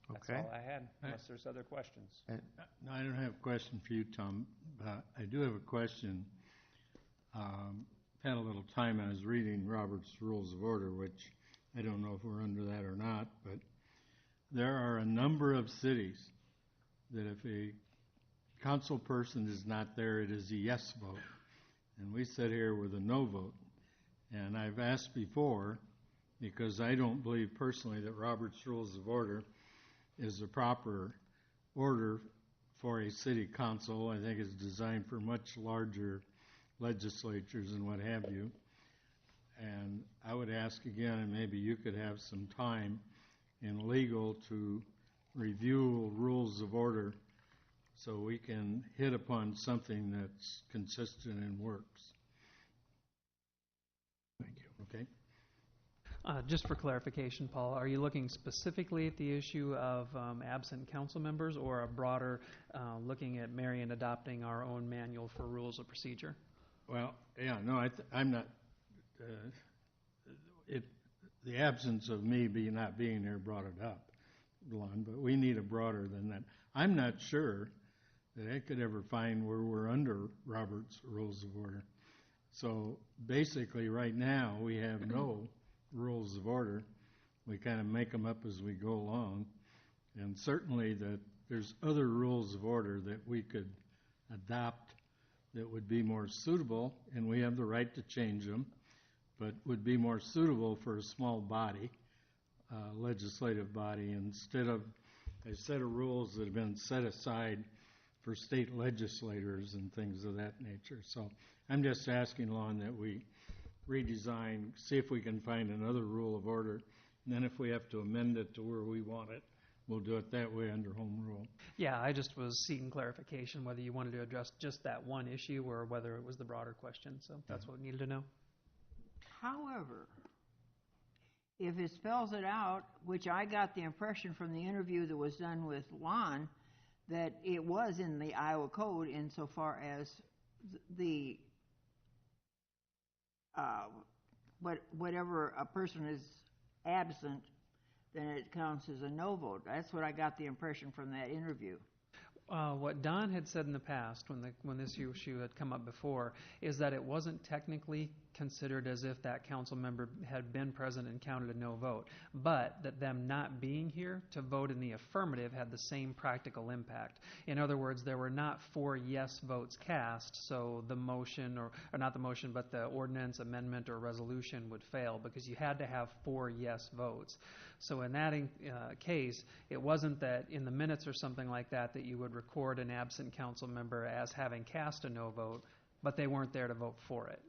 [SPEAKER 14] That's
[SPEAKER 1] Okay.
[SPEAKER 14] all I had, unless there's other questions.
[SPEAKER 15] No, I don't have a question for you, Tom, but I do have a question. Had a little time, I was reading Robert's Rules of Order, which I don't know if we're under that or not, but there are a number of cities that if a council person is not there, it is a yes vote. And we sit here with a no vote. And I've asked before, because I don't believe personally that Robert's Rules of Order is the proper order for a city council. I think it's designed for much larger legislatures and what have you. And I would ask again, and maybe you could have some time in legal to review rules of order so we can hit upon something that's consistent and works.
[SPEAKER 16] Just for clarification, Paul, are you looking specifically at the issue of absent council members, or a broader looking at Marion adopting our own manual for rules of procedure?
[SPEAKER 15] Well, yeah, no, I'm not, the absence of me not being here brought it up, Lon, but we need a broader than that. I'm not sure that I could ever find where we're under Robert's Rules of Order. So basically, right now, we have no rules of order. We kind of make them up as we go along. And certainly that there's other rules of order that we could adopt that would be more suitable, and we have the right to change them, but would be more suitable for a small body, legislative body, instead of a set of rules that have been set aside for state legislators and things of that nature. So I'm just asking, Lon, that we redesign, see if we can find another rule of order, and then if we have to amend it to where we want it, we'll do it that way under home rule.
[SPEAKER 16] Yeah, I just was seeking clarification whether you wanted to address just that one issue or whether it was the broader question. So that's what we needed to know.
[SPEAKER 3] However, if it spells it out, which I got the impression from the interview that was done with Lon, that it was in the Iowa Code insofar as the whatever a person is absent, then it counts as a no vote. That's what I got the impression from that interview.
[SPEAKER 16] What Don had said in the past, when this issue had come up before, is that it wasn't technically considered as if that council member had been present and counted a no vote, but that them not being here to vote in the affirmative had the same practical impact. In other words, there were not 4 yes votes cast, so the motion, or not the motion, but the ordinance, amendment, or resolution would fail because you had to have 4 yes votes. So in that case, it wasn't that in the minutes or something like that that you would record an absent council member as having cast a no vote, but they weren't there to vote for it.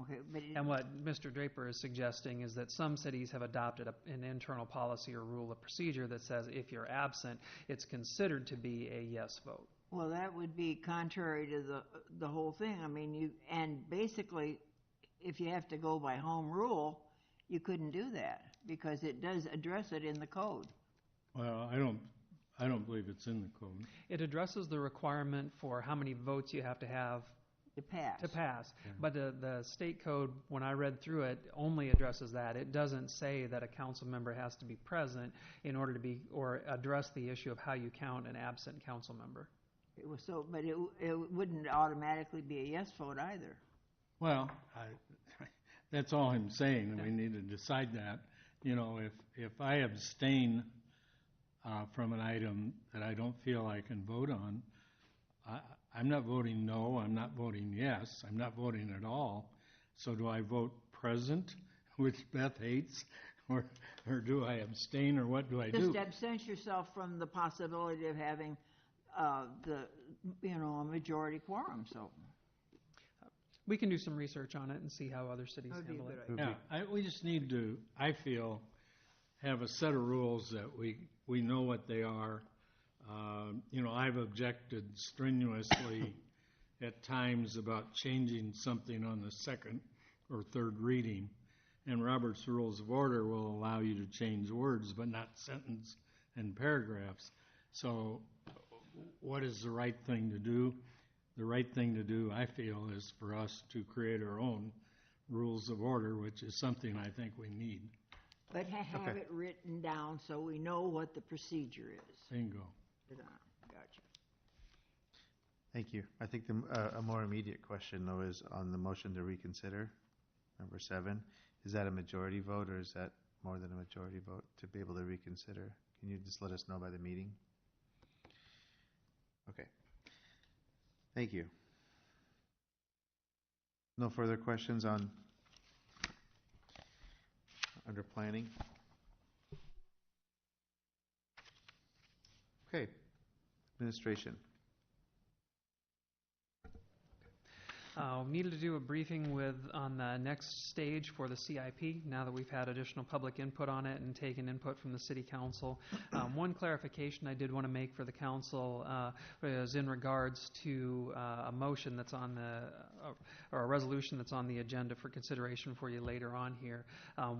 [SPEAKER 3] Okay, but
[SPEAKER 16] and what Mr. Draper is suggesting is that some cities have adopted an internal policy or rule of procedure that says if you're absent, it's considered to be a yes vote.
[SPEAKER 3] Well, that would be contrary to the whole thing. I mean, and basically, if you have to go by home rule, you couldn't do that because it does address it in the code.
[SPEAKER 15] Well, I don't believe it's in the code.
[SPEAKER 16] It addresses the requirement for how many votes you have to have
[SPEAKER 3] to pass.
[SPEAKER 16] Yeah. But the state code, when I read through it, only addresses that. It doesn't say that a council member has to be present in order to be, or address the issue of how you count an absent council member.
[SPEAKER 3] It was so, but it wouldn't automatically be a yes vote either.
[SPEAKER 15] Well, that's all I'm saying, and we need to decide that. You know, if I abstain from an item that I don't feel I can vote on, I'm not voting no, I'm not voting yes, I'm not voting at all. So do I vote present, which Beth hates, or do I abstain, or what do I do?
[SPEAKER 3] Just absent yourself from the possibility of having a majority quorum. So
[SPEAKER 16] we can do some research on it and see how other cities handle it.
[SPEAKER 15] Yeah, we just need to, I feel, have a set of rules that we know what they are. I've objected strenuously at times about changing something on the second or third reading, and Robert's Rules of Order will allow you to change words but not sentence and paragraphs. So what is the right thing to do? The right thing to do, I feel, is for us to create our own rules of order, which is something I think we need.
[SPEAKER 3] But have it written down so we know what the procedure is.
[SPEAKER 15] Bingo.
[SPEAKER 3] Gotcha.
[SPEAKER 1] Thank you. I think a more immediate question, though, is on the motion to reconsider, number 7. Is that a majority vote, or is that more than a majority vote to be able to reconsider? Can you just let us know by the meeting? Okay. Thank you. No further questions on under planning? Okay. Administration.
[SPEAKER 16] Needed to do a briefing on the next stage for the CIP, now that we've had additional public input on it and taken input from the City Council. One clarification I did want to make for the Council is in regards to a motion that's on or a resolution that's on the agenda for consideration for you later on here.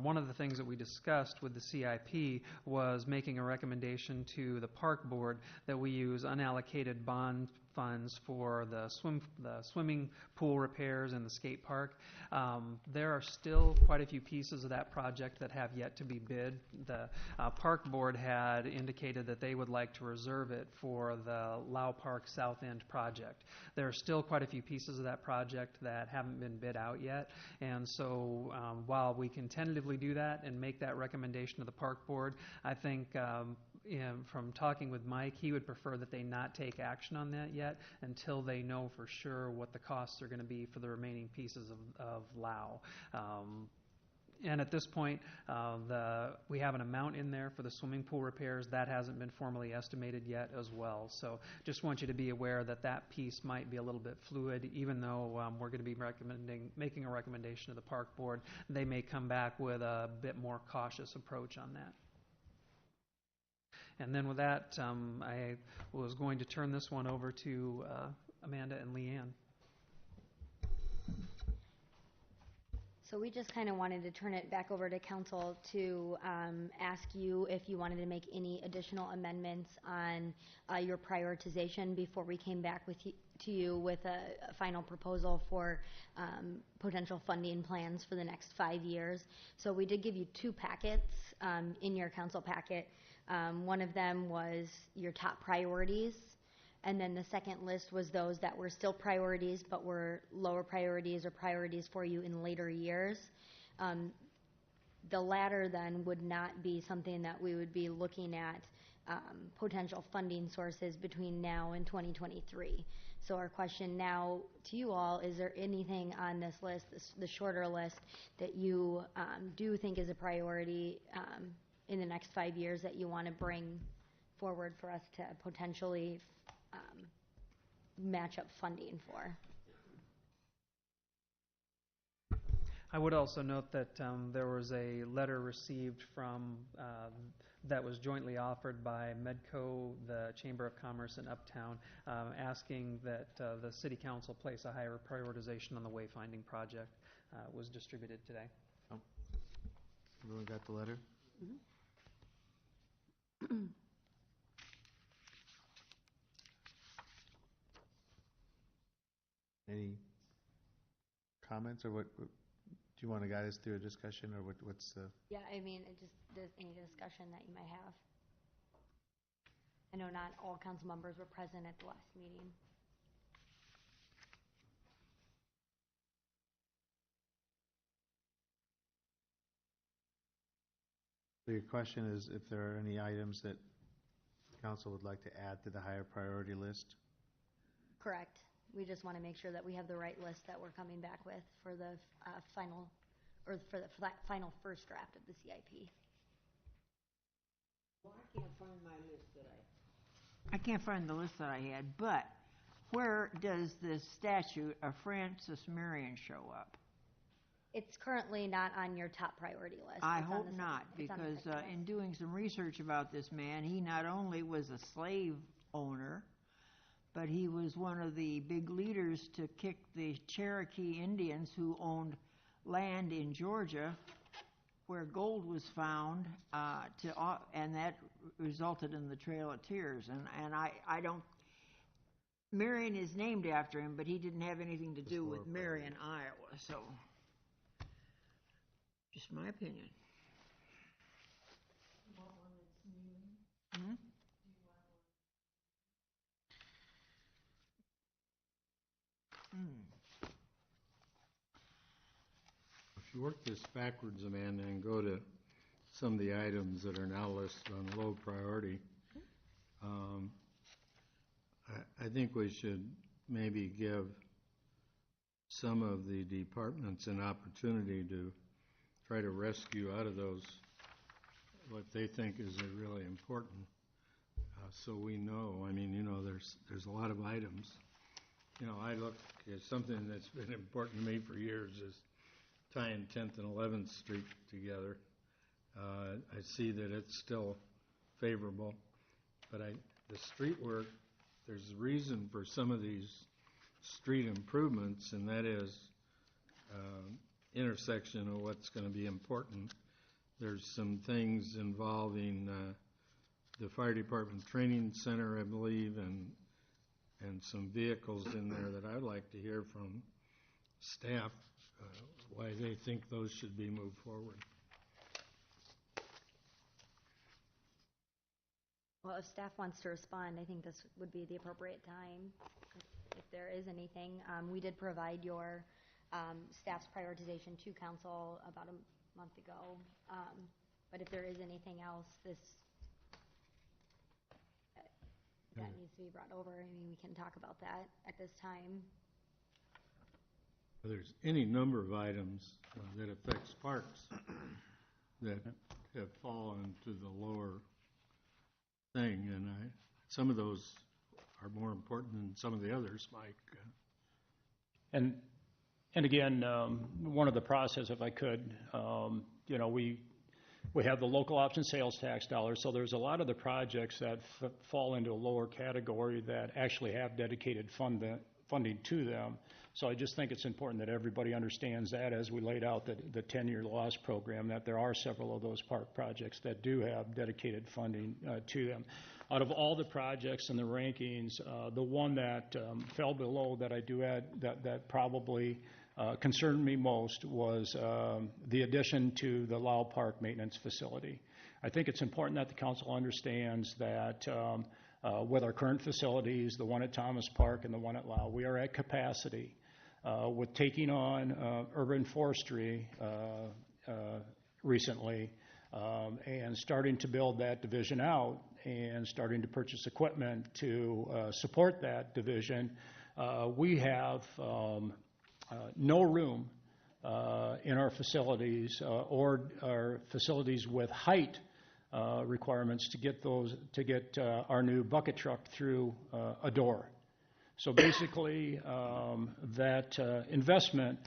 [SPEAKER 16] One of the things that we discussed with the CIP was making a recommendation to the Park Board that we use unallocated bond funds for the swimming pool repairs and the skate park. There are still quite a few pieces of that project that have yet to be bid. The Park Board had indicated that they would like to reserve it for the Lau Park South End project. There are still quite a few pieces of that project that haven't been bid out yet, and so while we can tentatively do that and make that recommendation to the Park Board, I think from talking with Mike, he would prefer that they not take action on that yet until they know for sure what the costs are going to be for the remaining pieces of Lau. And at this point, we have an amount in there for the swimming pool repairs. That hasn't been formally estimated yet as well. So just want you to be aware that that piece might be a little bit fluid, even though we're going to be making a recommendation to the Park Board. They may come back with a bit more cautious approach on that. And then with that, I was going to turn this one over to Amanda and Leanne.
[SPEAKER 12] So we just kind of wanted to turn it back over to council to ask you if you wanted to make any additional amendments on your prioritization before we came back to you with a final proposal for potential funding plans for the next 5 years. So we did give you 2 packets in your council packet. One of them was your top priorities, and then the second list was those that were still priorities but were lower priorities or priorities for you in later years. The latter then would not be something that we would be looking at potential funding sources between now and 2023. So our question now to you all, is there anything on this list, the shorter list, that you do think is a priority in the next 5 years that you want to bring forward for us to potentially match up funding for?
[SPEAKER 16] I would also note that there was a letter received from that was jointly offered by Medco, the Chamber of Commerce, and Uptown, asking that the City Council place a higher prioritization on the wayfinding project. Was distributed today.
[SPEAKER 1] Everyone got the letter?
[SPEAKER 12] Mm-hmm.
[SPEAKER 1] Any comments, or what do you want to guide us through a discussion, or what's the?
[SPEAKER 12] Yeah, I mean, any discussion that you might have. I know not all council members were present at the last meeting.
[SPEAKER 1] So your question is if there are any items that council would like to add to the higher priority list?
[SPEAKER 12] Correct. We just want to make sure that we have the right list that we're coming back with for the final, or for that final first draft of the CIP.
[SPEAKER 3] Well, I can't find my list I can't find the list that I had, but where does this statute of Francis Marion show up?
[SPEAKER 12] It's currently not on your top priority list.
[SPEAKER 3] I hope not, because in doing some research about this man, he not only was a slave owner, but he was one of the big leaders to kick the Cherokee Indians who owned land in Georgia where gold was found, and that resulted in the Trail of Tears. And I don't, Marion is named after him, but he didn't have anything to do with Marion, Iowa, so just my opinion. Hmm?
[SPEAKER 15] If you work this backwards, Amanda, and go to some of the items that are now listed on low priority, I think we should maybe give some of the departments an opportunity to try to rescue out of those what they think is really important, so we know. I mean, you know, there's a lot of items, you know, I look at something that's been important to me for years is tying 10th and 11th Street together. I see that it's still favorable, but the street work, there's a reason for some of these street improvements, and that is intersection of what's going to be important. There's some things involving the fire department training center, I believe, and some vehicles in there that I'd like to hear from staff why they think those should be moved forward.
[SPEAKER 12] Well, if staff wants to respond, I think this would be the appropriate time. If there is anything, we did provide your staff's prioritization to council about a month ago. But if there is anything else that needs to be brought over, I mean, we can talk about that at this time.
[SPEAKER 15] There's any number of items that affects parks that have fallen to the lower thing, and some of those are more important than some of the others, Mike.
[SPEAKER 10] And again, one of the process, if I could, you know, we have the local option sales tax dollars, so there's a lot of the projects that fall into a lower category that actually have dedicated funding to them. So I just think it's important that everybody understands that as we laid out the 10-year loss program, that there are several of those park projects that do have dedicated funding to them. Out of all the projects and the rankings, the one that fell below that I do add that probably concerned me most was the addition to the Lau Park maintenance facility. I think it's important that the council understands that with our current facilities, the one at Thomas Park and the one at Lau, we are at capacity. With taking on urban forestry recently and starting to build that division out and starting to purchase equipment to support that division, we have no room in our facilities or our facilities with height requirements to get our new bucket truck through a door. So basically, that investment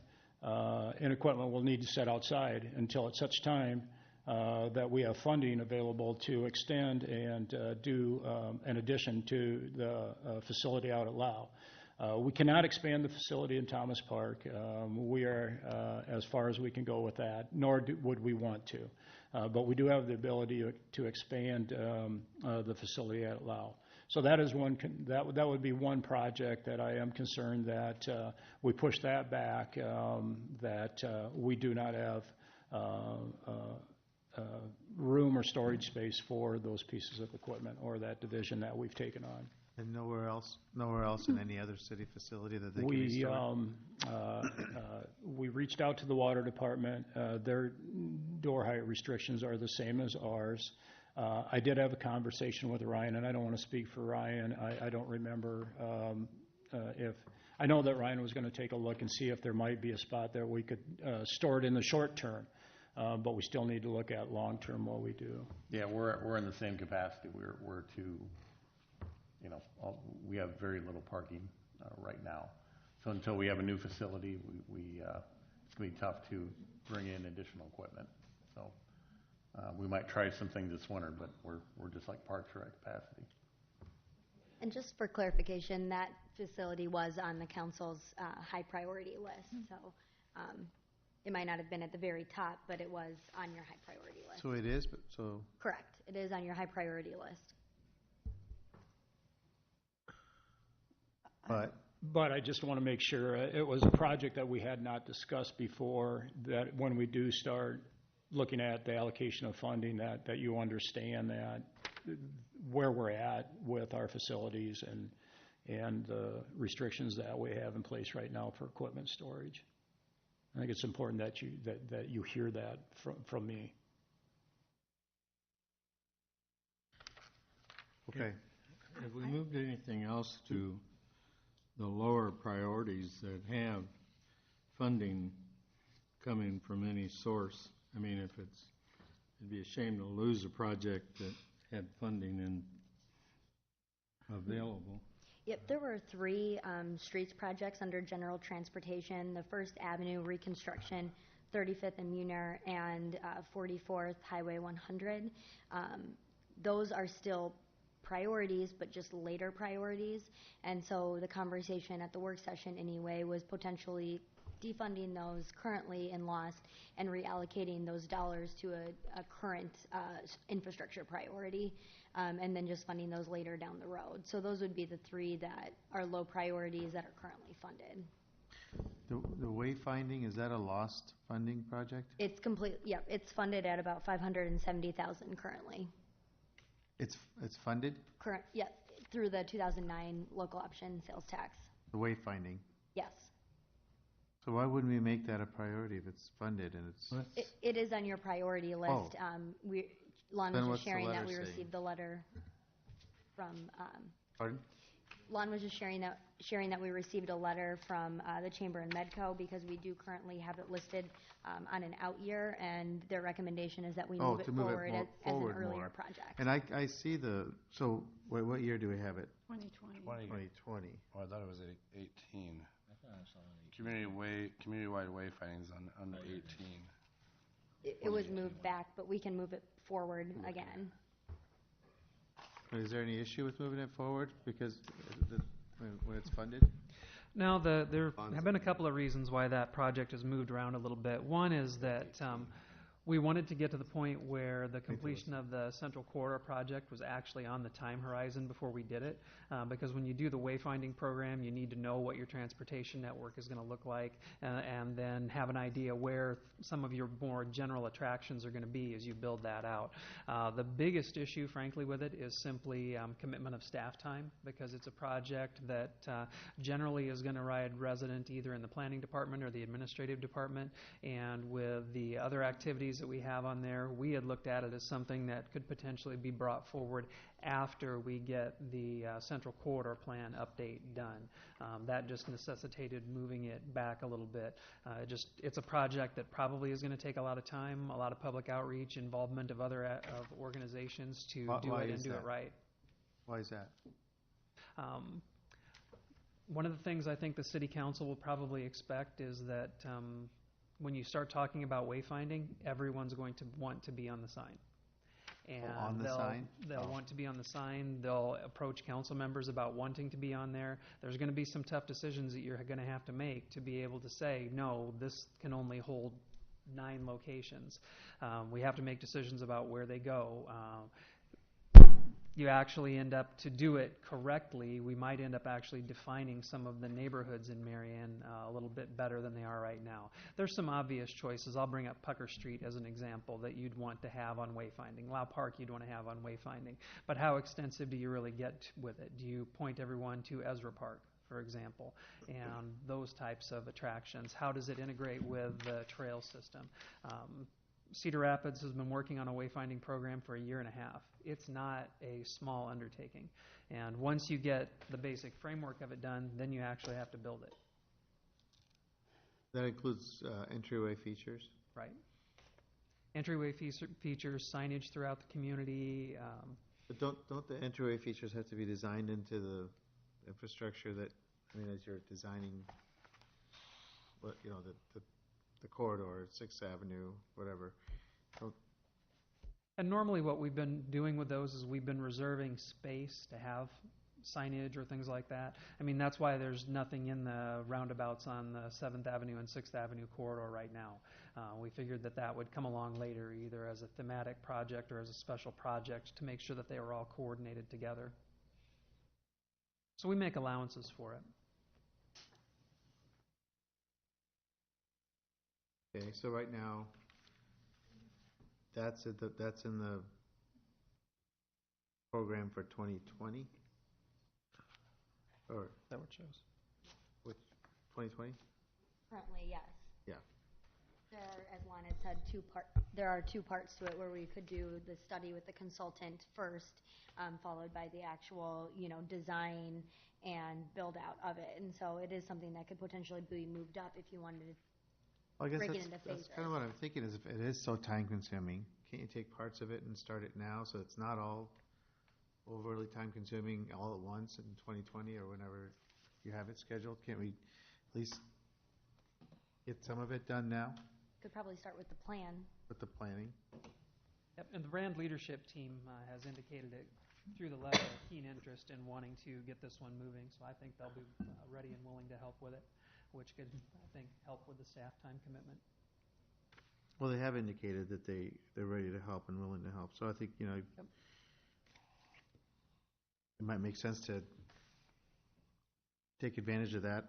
[SPEAKER 10] in equipment will need to sit outside until at such time that we have funding available to extend and do an addition to the facility out at Lau. We cannot expand the facility in Thomas Park. We are as far as we can go with that, nor would we want to. But we do have the ability to expand the facility at Lau. So that is that would be one project that I am concerned that we push that back, that we do not have room or storage space for those pieces of equipment or that division that we've taken on.
[SPEAKER 1] And nowhere else in any other city facility that they can be stored?
[SPEAKER 10] We reached out to the water department. Their door height restrictions are the same as ours. I did have a conversation with Ryan, and I don't want to speak for Ryan. I don't remember I know that Ryan was going to take a look and see if there might be a spot there we could store it in the short term, but we still need to look at long term what we do.
[SPEAKER 17] Yeah, we're in the same capacity. We're too, you know, we have very little parking right now. So until we have a new facility, it's going to be tough to bring in additional equipment. So we might try something this winter, but we're just like parks, we're at capacity.
[SPEAKER 12] And just for clarification, that facility was on the council's high priority list. So it might not have been at the very top, but it was on your high priority list.
[SPEAKER 1] So it is,
[SPEAKER 12] Correct. It is on your high priority list.
[SPEAKER 10] But I just want to make sure it was a project that we had not discussed before, that when we do start looking at the allocation of funding, that you understand that where we're at with our facilities and the restrictions that we have in place right now for equipment storage. I think it's important that you hear that from me.
[SPEAKER 1] Okay.
[SPEAKER 15] Have we moved anything else to the lower priorities that have funding coming from any source? I mean, it'd be a shame to lose a project that had funding available.
[SPEAKER 12] Yep, there were three streets projects under general transportation. The First Avenue reconstruction, 35th and Muner, and 44th Highway 100. Those are still priorities, but just later priorities. And so the conversation at the work session anyway was potentially defunding those currently in lost and reallocating those dollars to a current infrastructure priority, and then just funding those later down the road. So those would be the three that are low priorities that are currently funded.
[SPEAKER 1] The wayfinding, is that a lost funding project?
[SPEAKER 12] It's complete, yeah, it's funded at about 570,000 currently.
[SPEAKER 1] It's funded?
[SPEAKER 12] Current, yeah, through the 2009 local option sales tax.
[SPEAKER 1] The wayfinding?
[SPEAKER 12] Yes.
[SPEAKER 1] So why wouldn't we make that a priority if it's funded and it's?
[SPEAKER 12] It is on your priority list. Lon
[SPEAKER 1] Then
[SPEAKER 12] was just
[SPEAKER 1] what's the
[SPEAKER 12] sharing that
[SPEAKER 1] letter
[SPEAKER 12] we
[SPEAKER 1] say?
[SPEAKER 12] received the letter from,
[SPEAKER 1] Pardon?
[SPEAKER 12] Lon was just sharing that we received a letter from the Chamber and Medco because we do currently have it listed on an out year, and their recommendation is that we move it forward as an earlier project.
[SPEAKER 1] And I see so what year do we have it?
[SPEAKER 9] 2020.
[SPEAKER 1] 2020.
[SPEAKER 11] Oh, I thought it was 18. Community-wide wayfindings on the 18.
[SPEAKER 12] It was moved back, but we can move it forward again.
[SPEAKER 1] Is there any issue with moving it forward because when it's funded?
[SPEAKER 16] Now, there have been a couple of reasons why that project has moved around a little bit. One is that we wanted to get to the point where the completion of the Central Corridor project was actually on the time horizon before we did it, because when you do the wayfinding program, you need to know what your transportation network is going to look like, and then have an idea where some of your more general attractions are going to be as you build that out. The biggest issue, frankly, with it is simply commitment of staff time, because it's a project that generally is going to ride resident either in the planning department or the administrative department, and with the other activities that we have on there, we had looked at it as something that could potentially be brought forward after we get the Central Corridor Plan update done. That just necessitated moving it back a little bit. It's a project that probably is going to take a lot of time, a lot of public outreach, involvement of other organizations to do it and do it right.
[SPEAKER 1] Why is that?
[SPEAKER 16] One of the things I think the City Council will probably expect is that when you start talking about wayfinding, everyone's going to want to be on the sign. And
[SPEAKER 1] on the sign?
[SPEAKER 16] They'll want to be on the sign. They'll approach council members about wanting to be on there. There's going to be some tough decisions that you're going to have to make to be able to say, no, this can only hold 9 locations. We have to make decisions about where they go. You actually end up, to do it correctly, we might end up actually defining some of the neighborhoods in Marion a little bit better than they are right now. There's some obvious choices. I'll bring up Pucker Street as an example that you'd want to have on wayfinding. Lau Park you'd want to have on wayfinding. But how extensive do you really get with it? Do you point everyone to Ezra Park, for example, and those types of attractions? How does it integrate with the trail system? Cedar Rapids has been working on a wayfinding program for 1.5 years. It's not a small undertaking. And once you get the basic framework of it done, then you actually have to build it.
[SPEAKER 1] That includes entryway features?
[SPEAKER 16] Right. Entryway features, signage throughout the community.
[SPEAKER 1] But don't the entryway features have to be designed into the infrastructure that, as you're designing, the corridor, 6th Avenue, whatever?
[SPEAKER 16] And normally what we've been doing with those is we've been reserving space to have signage or things like that. That's why there's nothing in the roundabouts on the 7th Avenue and 6th Avenue corridor right now. We figured that would come along later, either as a thematic project or as a special project, to make sure that they were all coordinated together. So we make allowances for it.
[SPEAKER 1] Okay, so right now, that's in the program for 2020? Or
[SPEAKER 16] is that what it shows?
[SPEAKER 1] Which 2020?
[SPEAKER 12] Currently, yes.
[SPEAKER 1] Yeah.
[SPEAKER 12] There are, as Lon had said, there are 2 parts to it where we could do the study with the consultant first, followed by the actual, design and build out of it. And so it is something that could potentially be moved up if you wanted to.
[SPEAKER 1] Well, I guess
[SPEAKER 12] break it into
[SPEAKER 1] that's
[SPEAKER 12] phases.
[SPEAKER 1] kind of what I'm thinking. Is if it is so time consuming, can't you take parts of it and start it now so it's not all overly time-consuming all at once in 2020 or whenever you have it scheduled? Can't we at least get some of it done now
[SPEAKER 12] Could probably start with the plan.
[SPEAKER 1] with the planning?
[SPEAKER 16] Yep, and the brand leadership team has indicated it through the letter of keen interest in wanting to get this one moving, so I think they'll be ready and willing to help with it, which could, I think, help with the staff time commitment.
[SPEAKER 1] Well, they have indicated that they're ready to help and willing to help. So I think,
[SPEAKER 16] Yep.
[SPEAKER 1] it might make sense to take advantage of that,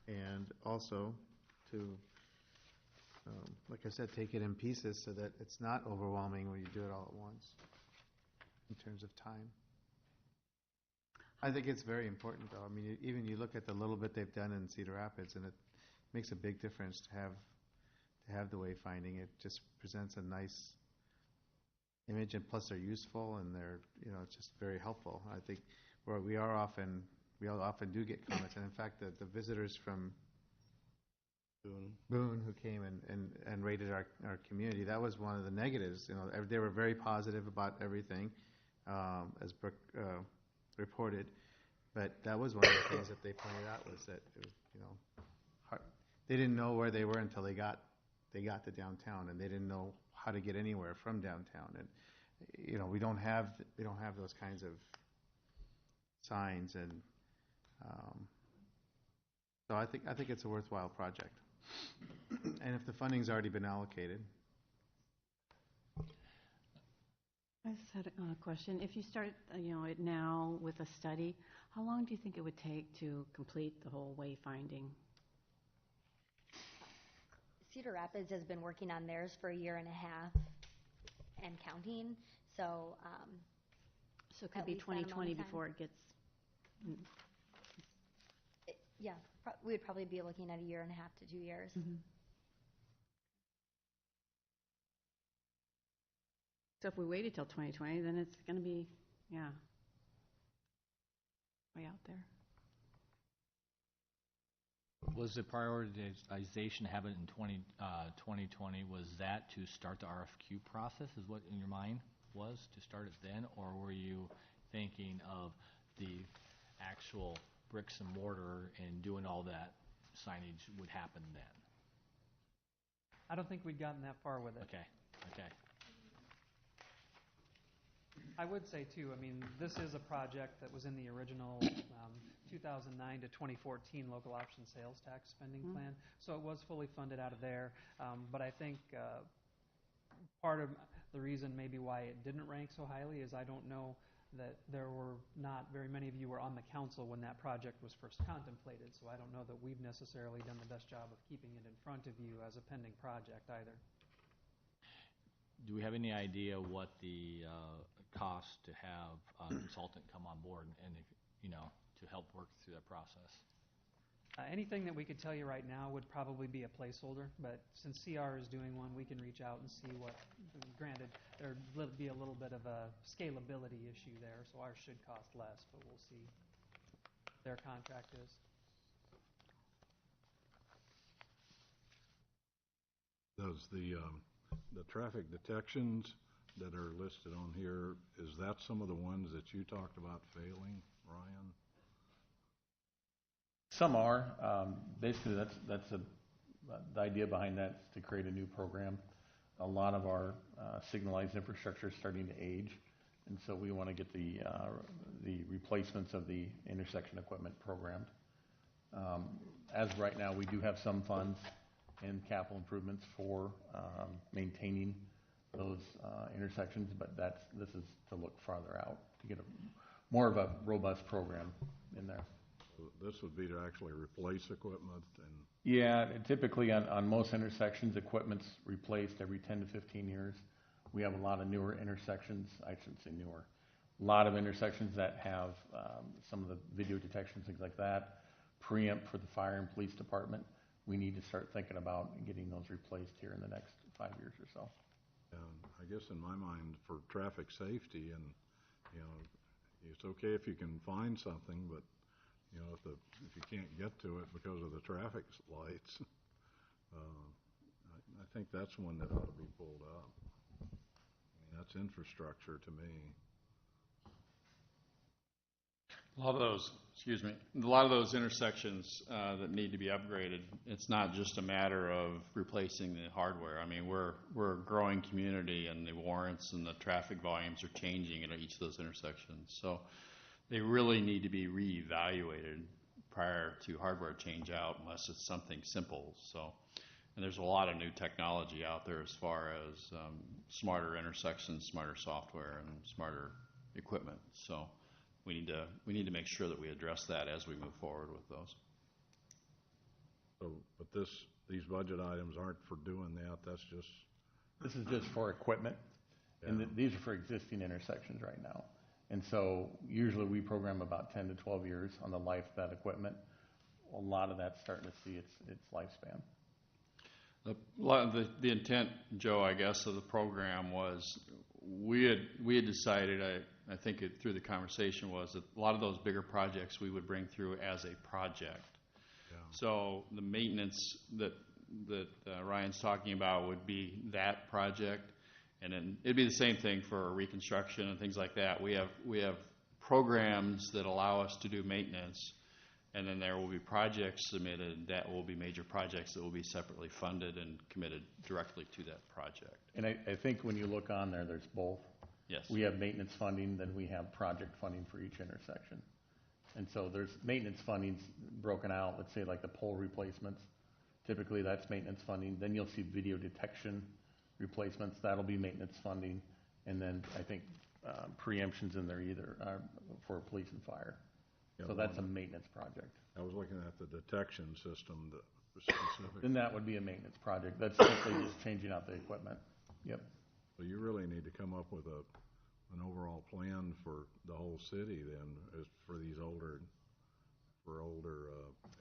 [SPEAKER 1] and also to, like I said, take it in pieces so that it's not overwhelming when you do it all at once in terms of time. I think it's very important, though. I mean, even you look at the little bit they've done in Cedar Rapids, and it makes a big difference to have the wayfinding. It just presents a nice image, and plus they're useful, and they're, it's just very helpful. I think we often do get comments, and in fact, the visitors from Boone who came and rated our community, that was one of the negatives. They were very positive about everything, as Brooke reported, but that was one of the things that they pointed out was that it was, hard. They didn't know where they were until they got to downtown, and they didn't know how to get anywhere from downtown. And we don't have those kinds of signs, and so I think it's a worthwhile project. And if the funding's already been allocated.
[SPEAKER 18] I just had a question. If you start, it now with a study, how long do you think it would take to complete the whole wayfinding?
[SPEAKER 12] Cedar Rapids has been working on theirs for a year and a half and counting, so
[SPEAKER 18] So it could be 2020 before it gets...
[SPEAKER 12] Yeah, we would probably be looking at a year and a half to 2 years.
[SPEAKER 18] So if we waited till 2020, then it's going to be, way out there.
[SPEAKER 19] Was the prioritization having it in 2020, was that to start the RFQ process, is what in your mind was, to start it then? Or were you thinking of the actual bricks and mortar and doing all that signage would happen then?
[SPEAKER 16] I don't think we'd gotten that far with it.
[SPEAKER 19] Okay.
[SPEAKER 16] I would say, too, I mean, this is a project that was in the original 2009 to 2014 local option sales tax spending plan, so it was fully funded out of there. But I think part of the reason maybe why it didn't rank so highly is I don't know that there were not very many of you were on the council when that project was first contemplated, so I don't know that we've necessarily done the best job of keeping it in front of you as a pending project either.
[SPEAKER 19] Do we have any idea what the cost to have a consultant come on board and to help work through that process?
[SPEAKER 16] Anything that we could tell you right now would probably be a placeholder, but since CR is doing one, we can reach out and see what, granted, there'll be a little bit of a scalability issue there, so ours should cost less, but we'll see what their contract is.
[SPEAKER 8] Does the traffic detections that are listed on here, is that some of the ones that you talked about failing, Ryan?
[SPEAKER 10] Some are. Basically, the idea behind that is to create a new program. A lot of our signalized infrastructure is starting to age, and so we want to get the replacements of the intersection equipment programmed. As right now, we do have some funds and capital improvements for maintaining those intersections, but this is to look farther out to get more of a robust program in there.
[SPEAKER 8] This would be to actually replace equipment and...
[SPEAKER 10] Yeah, typically on most intersections, equipment's replaced every 10 to 15 years. We have a lot of newer intersections, I shouldn't say newer, a lot of intersections that have some of the video detection, things like that, preempt for the fire and police department. We need to start thinking about getting those replaced here in the next 5 years or so.
[SPEAKER 8] I guess in my mind, for traffic safety, and it's okay if you can find something, but if you can't get to it because of the traffic lights, I think that's one that ought to be pulled up. I mean, that's infrastructure to me.
[SPEAKER 13] A lot of those, excuse me, a lot of those intersections that need to be upgraded, it's not just a matter of replacing the hardware. I mean, we're a growing community, and the warrants and the traffic volumes are changing at each of those intersections. So they really need to be reevaluated prior to hardware change out, unless it's something simple. So, and there's a lot of new technology out there as far as smarter intersections, smarter software, and smarter equipment. So we need to make sure that we address that as we move forward with those.
[SPEAKER 8] So, but these budget items aren't for doing that. That's just.
[SPEAKER 17] This is just for equipment, and these are for existing intersections right now. And so usually we program about 10 to 12 years on the life of that equipment. A lot of that's starting to see its lifespan.
[SPEAKER 13] The intent, Joe, I guess, of the program was we had decided, I think through the conversation, was that a lot of those bigger projects we would bring through as a project. Yeah. So the maintenance that Ryan's talking about would be that project, and then it'd be the same thing for reconstruction and things like that. We have programs that allow us to do maintenance, and then there will be projects submitted that will be major projects that will be separately funded and committed directly to that project.
[SPEAKER 17] And I think when you look on there, there's both.
[SPEAKER 13] Yes.
[SPEAKER 17] We have maintenance funding, then we have project funding for each intersection. And so there's maintenance funding broken out, let's say like the pole replacements. Typically that's maintenance funding. Then you'll see video detection replacements, that'll be maintenance funding. And then I think preemptions in there either for police and fire.
[SPEAKER 8] Yeah,
[SPEAKER 17] so that's a maintenance project.
[SPEAKER 8] I was looking at the detection system that was specific.
[SPEAKER 17] Then that would be a maintenance project. That's simply just changing out the equipment. Yep.
[SPEAKER 8] So you really need to come up with an overall plan for the whole city then, as for these older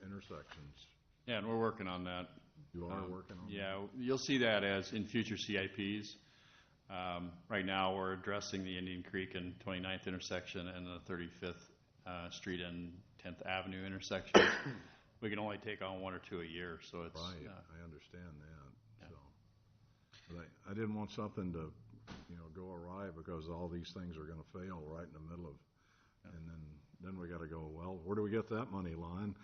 [SPEAKER 8] intersections.
[SPEAKER 13] Yeah, and we're working on that.
[SPEAKER 8] You are working on that?
[SPEAKER 13] Yeah, you'll see that as in future CIPs. Right now we're addressing the Indian Creek and 29th intersection and the 35th Street and 10th Avenue intersection. We can only take on one or two a year, so it's...
[SPEAKER 8] Right, I understand that. Yeah. So, but I didn't want something to, go awry because all these things are going to fail right in the middle of, and then we got to go, well, where do we get that money, Lon?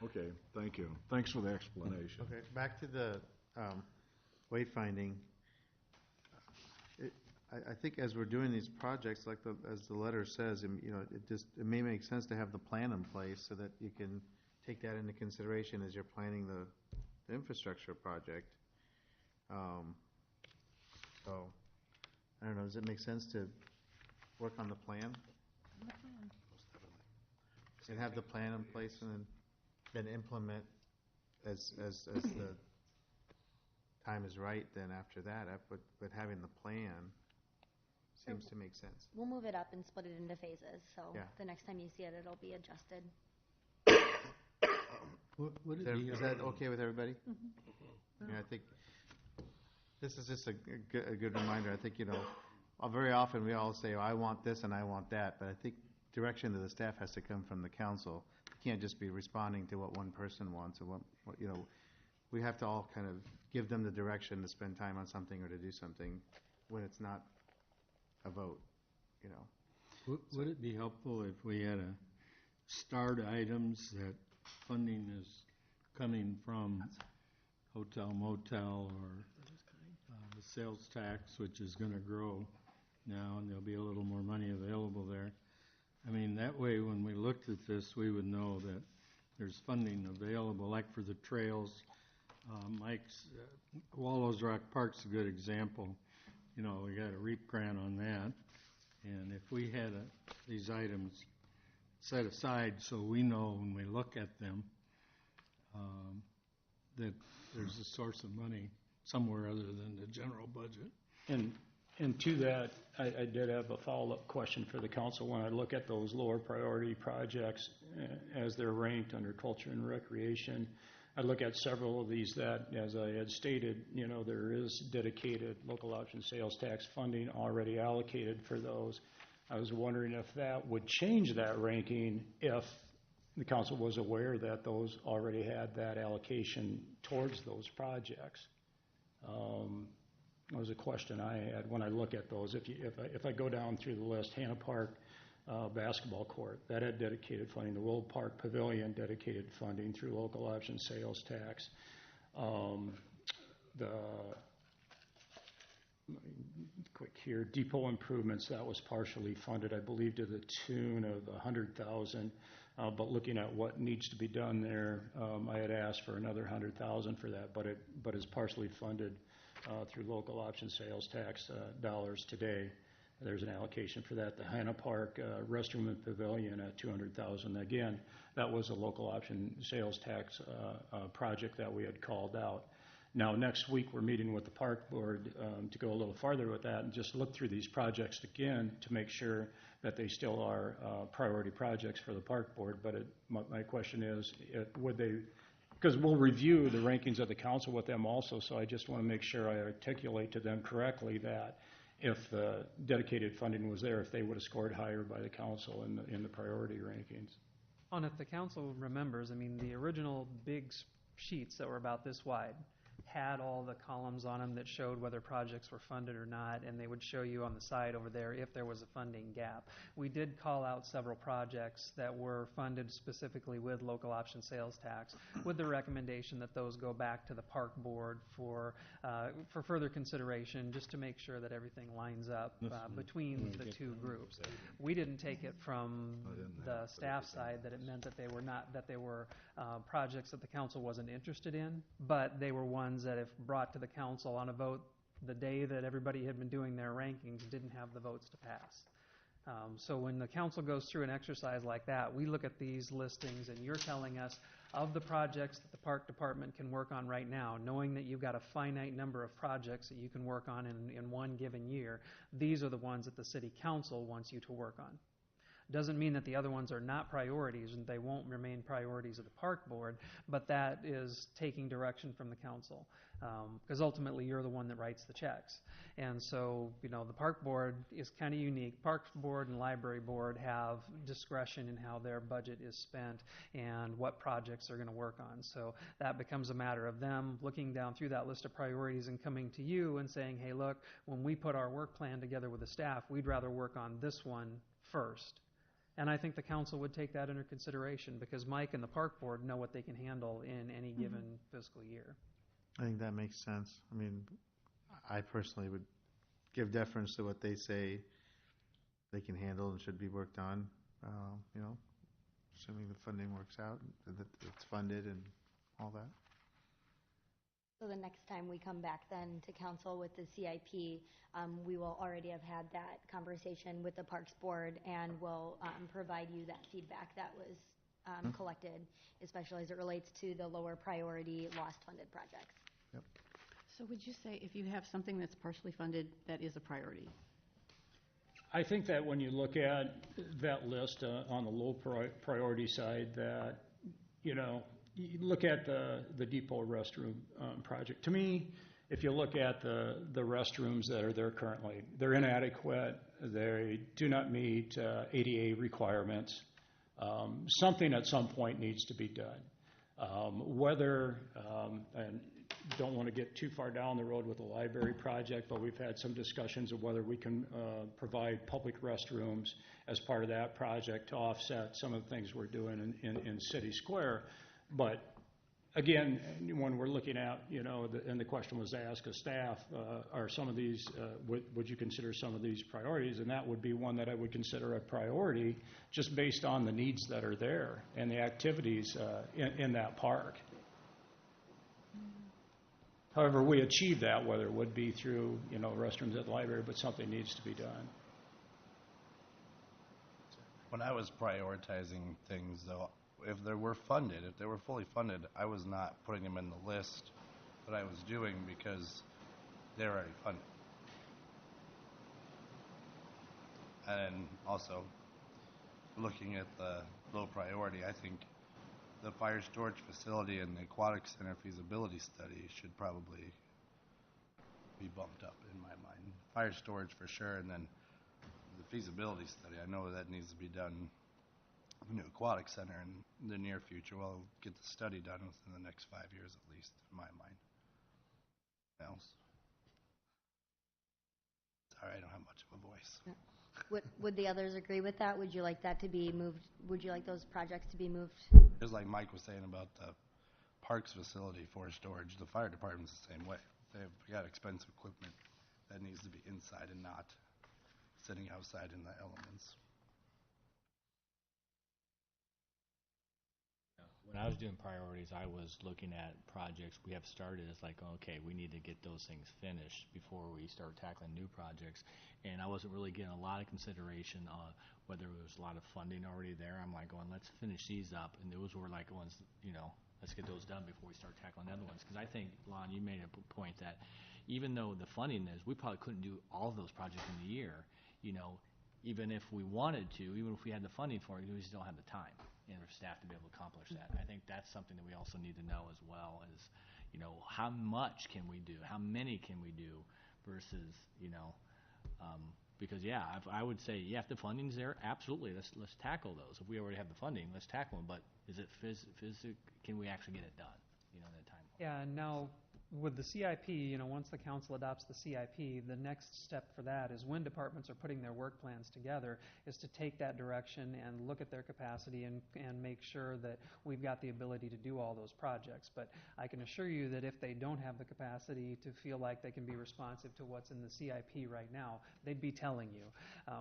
[SPEAKER 8] Okay, thank you. Thanks for the explanation.
[SPEAKER 1] Okay, back to the wayfinding. I think as we're doing these projects, like as the letter says, it may make sense to have the plan in place so that you can take that into consideration as you're planning the infrastructure project. So, I don't know, does it make sense to work on the plan? And have the plan in place and then implement as the time is right then after that, but having the plan seems to make sense.
[SPEAKER 12] We'll move it up and split it into phases, so
[SPEAKER 1] Yeah.
[SPEAKER 12] the next time you see it, it'll be adjusted.
[SPEAKER 1] Is that okay with everybody?
[SPEAKER 12] Mm-hmm.
[SPEAKER 1] I think this is just a good reminder. I think, very often we all say, I want this and I want that, but I think direction to the staff has to come from the council. You can't just be responding to what one person wants, or what we have to all kind of give them the direction to spend time on something or to do something when it's not a vote,
[SPEAKER 15] Would it be helpful if we had a starred items that funding is coming from hotel, motel, or the sales tax, which is going to grow now, and there'll be a little more money available there. I mean, that way when we looked at this, we would know that there's funding available, like for the trails. Mike's Wallows Rock Park's a good example. We got a REAP grant on that, and if we had these items set aside so we know when we look at them that there's a source of money somewhere other than the general budget.
[SPEAKER 10] And to that, I did have a follow-up question for the council. When I look at those lower priority projects as they're ranked under culture and recreation, I look at several of these that, as I had stated, there is dedicated local option sales tax funding already allocated for those. I was wondering if that would change that ranking if the council was aware that those already had that allocation towards those projects. That was a question I had when I look at those. If I go down through the list, Hannah Park, basketball court. That had dedicated funding. The World Park Pavilion dedicated funding through local option sales tax. The quick here, depot improvements, that was partially funded, I believe, to the tune of $100,000. But looking at what needs to be done there, I had asked for another $100,000 for that, but is partially funded through local option sales tax dollars today. There's an allocation for that. The Hannah Park restroom and pavilion at $200,000. Again, that was a local option sales tax project that we had called out. Now, next week, we're meeting with the park board to go a little farther with that and just look through these projects again to make sure that they still are priority projects for the park board. But my question is, would they, because we'll review the rankings of the council with them also, so I just want to make sure I articulate to them correctly that if the dedicated funding was there, if they would have scored higher by the council in the priority rankings.
[SPEAKER 16] And if the council remembers, I mean, the original big sheets that were about this wide had all the columns on them that showed whether projects were funded or not, and they would show you on the side over there if there was a funding gap. We did call out several projects that were funded specifically with local option sales tax, with the recommendation that those go back to the park board for further consideration, just to make sure that everything lines up between the two groups. We didn't take it from the staff side that it meant that they were projects that the council wasn't interested in, but they were ones that if brought to the council on a vote the day that everybody had been doing their rankings didn't have the votes to pass. So when the council goes through an exercise like that, we look at these listings and you're telling us of the projects that the park department can work on right now, knowing that you've got a finite number of projects that you can work on in one given year, these are the ones that the city council wants you to work on. Doesn't mean that the other ones are not priorities and they won't remain priorities of the park board, but that is taking direction from the council, because ultimately you're the one that writes the checks. And so, you know, the park board is kind of unique. Parks board and library board have discretion in how their budget is spent and what projects they're going to work on. So that becomes a matter of them looking down through that list of priorities and coming to you and saying, hey, look, when we put our work plan together with the staff, we'd rather work on this one first. And I think the council would take that under consideration because Mike and the park board know what they can handle in any given fiscal year.
[SPEAKER 1] I think that makes sense. I mean, I personally would give deference to what they say they can handle and should be worked on, you know, assuming the funding works out, that it's funded and all that.
[SPEAKER 12] So the next time we come back then to council with the CIP, we will already have had that conversation with the Parks Board and we'll provide you that feedback that was collected, especially as it relates to the lower priority lost funded projects.
[SPEAKER 1] Yep.
[SPEAKER 18] So would you say if you have something that's partially funded, that is a priority?
[SPEAKER 10] I think that when you look at that list on the low priority side, that, you know, you look at the depot restroom project. To me, if you look at the restrooms that are there currently, they're inadequate. They do not meet ADA requirements. Something at some point needs to be done. Whether, and don't want to get too far down the road with the library project, but we've had some discussions of whether we can provide public restrooms as part of that project to offset some of the things we're doing in City Square. But again, when we're looking at, you know, and the question was asked of staff, are some of these, would you consider some of these priorities? And that would be one that I would consider a priority just based on the needs that are there and the activities in that park. However, we achieve that, whether it would be through, you know, restrooms at the library, but something needs to be done.
[SPEAKER 11] When I was prioritizing things, though, if they were fully funded, I was not putting them in the list that I was doing because they're already funded. And also, looking at the low priority, I think the fire storage facility and the aquatic center feasibility study should probably be bumped up in my mind. Fire storage for sure, and then the feasibility study. I know that needs to be done. The new aquatic center in the near future. We'll get the study done within the next 5 years at least, in my mind. Else? Sorry, I don't have much of a voice.
[SPEAKER 12] Would the others agree with that? Would you like that to be moved? Would you like those projects to be moved?
[SPEAKER 11] Just like Mike was saying about the parks facility for storage, the fire department's the same way. They've got expensive equipment that needs to be inside and not sitting outside in the elements.
[SPEAKER 19] When I was doing priorities, I was looking at projects we have started. It's like, okay, we need to get those things finished before we start tackling new projects. And I wasn't really getting a lot of consideration on whether there was a lot of funding already there. I'm like going, let's finish these up. And those were like ones, let's get those done before we start tackling other ones. Because I think, Lon, you made a point that even though the funding is, we probably couldn't do all of those projects in a year. Even if we wanted to, even if we had the funding for it, we just don't have the time and our staff to be able to accomplish that. I think that's something that we also need to know as well is, how much can we do? How many can we do versus, because I would say, if the funding's there, absolutely, let's tackle those. If we already have the funding, let's tackle them. But is it can we actually get it done? In that time.
[SPEAKER 16] Yeah, and now with the CIP, once the council adopts the CIP, the next step for that is when departments are putting their work plans together is to take that direction and look at their capacity and make sure that we've got the ability to do all those projects. But I can assure you that if they don't have the capacity to feel like they can be responsive to what's in the CIP right now, they'd be telling you.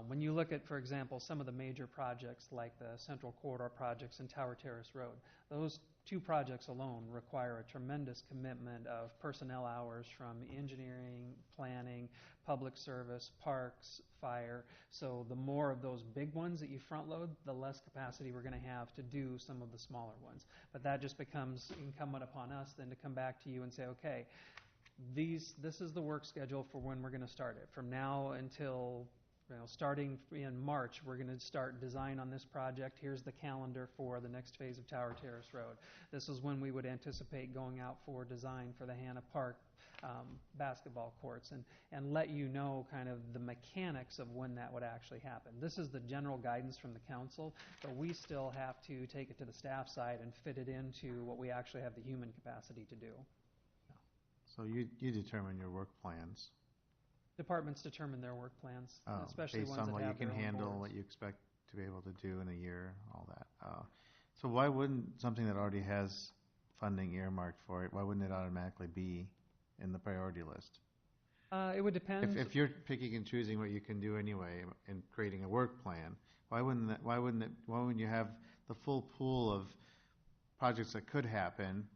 [SPEAKER 16] When you look at, for example, some of the major projects like the Central Corridor projects and Tower Terrace Road, those two projects alone require a tremendous commitment of personnel hours from engineering, planning, public service, parks, fire. So the more of those big ones that you front load, the less capacity we're going to have to do some of the smaller ones. But that just becomes incumbent upon us then to come back to you and say, okay, this is the work schedule for when we're going to start it. From now until starting in March, we're going to start design on this project. Here's the calendar for the next phase of Tower Terrace Road. This is when we would anticipate going out for design for the Hannah Park basketball courts and let you know kind of the mechanics of when that would actually happen. This is the general guidance from the council, but we still have to take it to the staff side and fit it into what we actually have the human capacity to do.
[SPEAKER 1] So you determine your work plans.
[SPEAKER 16] Departments determine their work plans, especially
[SPEAKER 1] based
[SPEAKER 16] ones
[SPEAKER 1] on
[SPEAKER 16] that
[SPEAKER 1] what
[SPEAKER 16] have
[SPEAKER 1] you can
[SPEAKER 16] their own
[SPEAKER 1] handle,
[SPEAKER 16] boards.
[SPEAKER 1] what you expect to be able to do in a year, all that. So why wouldn't something that already has funding earmarked for it, why wouldn't it automatically be in the priority list?
[SPEAKER 16] It would depend.
[SPEAKER 1] If you're picking and choosing what you can do anyway and creating a work plan, why wouldn't you have the full pool of projects that could happen,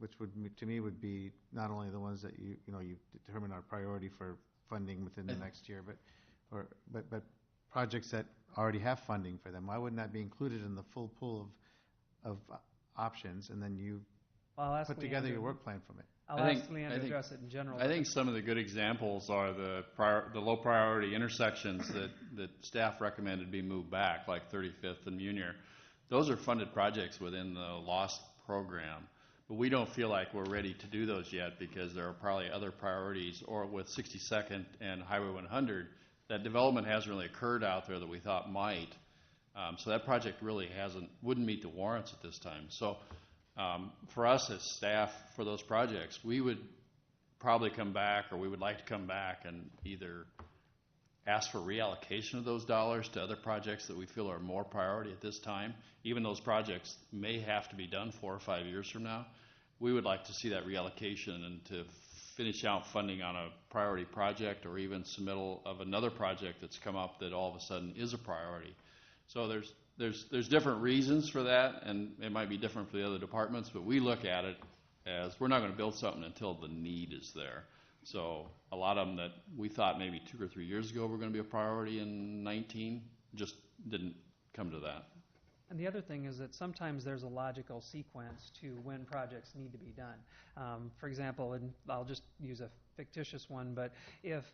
[SPEAKER 1] which would to me would be not only the ones that you determine are priority for funding within the next year, but projects that already have funding for them. Why wouldn't that be included in the full pool of options, and then you put together your work plan from it?
[SPEAKER 16] I'll ask Leanne to address it in general.
[SPEAKER 13] I think some of the good examples are the low priority intersections that staff recommended be moved back, like 35th and Munier. Those are funded projects within the LOST program. But we don't feel like we're ready to do those yet because there are probably other priorities, or with 62nd and Highway 100, that development hasn't really occurred out there that we thought might. So that project really wouldn't meet the warrants at this time. So for us as staff for those projects, we would probably come back, or we would like to come back and either ask for reallocation of those dollars to other projects that we feel are more priority at this time. Even those projects may have to be done 4 or 5 years from now. We would like to see that reallocation and to finish out funding on a priority project, or even submittal of another project that's come up that all of a sudden is a priority. So there's different reasons for that, and it might be different for the other departments, but we look at it as we're not going to build something until the need is there. So a lot of them that we thought maybe 2 or 3 years ago were going to be a priority in 19 just didn't come to that.
[SPEAKER 16] And the other thing is that sometimes there's a logical sequence to when projects need to be done. For example, and I'll just use a fictitious one, but if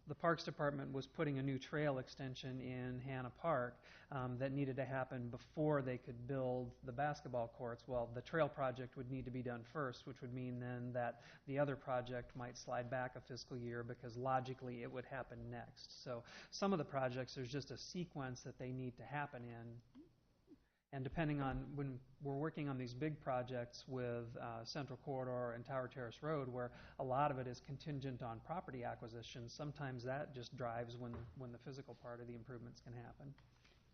[SPEAKER 16] the Parks Department was putting a new trail extension in Hannah Park that needed to happen before they could build the basketball courts, well, the trail project would need to be done first, which would mean then that the other project might slide back a fiscal year because logically it would happen next. So some of the projects, there's just a sequence that they need to happen in. And depending on when we're working on these big projects with Central Corridor and Tower Terrace Road, where a lot of it is contingent on property acquisition, sometimes that just drives when the physical part of the improvements can happen.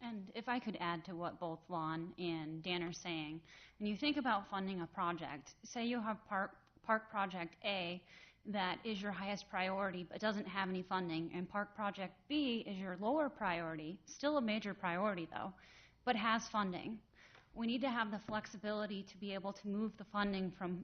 [SPEAKER 20] And if I could add to what both Lon and Dan are saying, when you think about funding a project, say you have Park Project A that is your highest priority but doesn't have any funding, and Park Project B is your lower priority, still a major priority though, but has funding. We need to have the flexibility to be able to move the funding from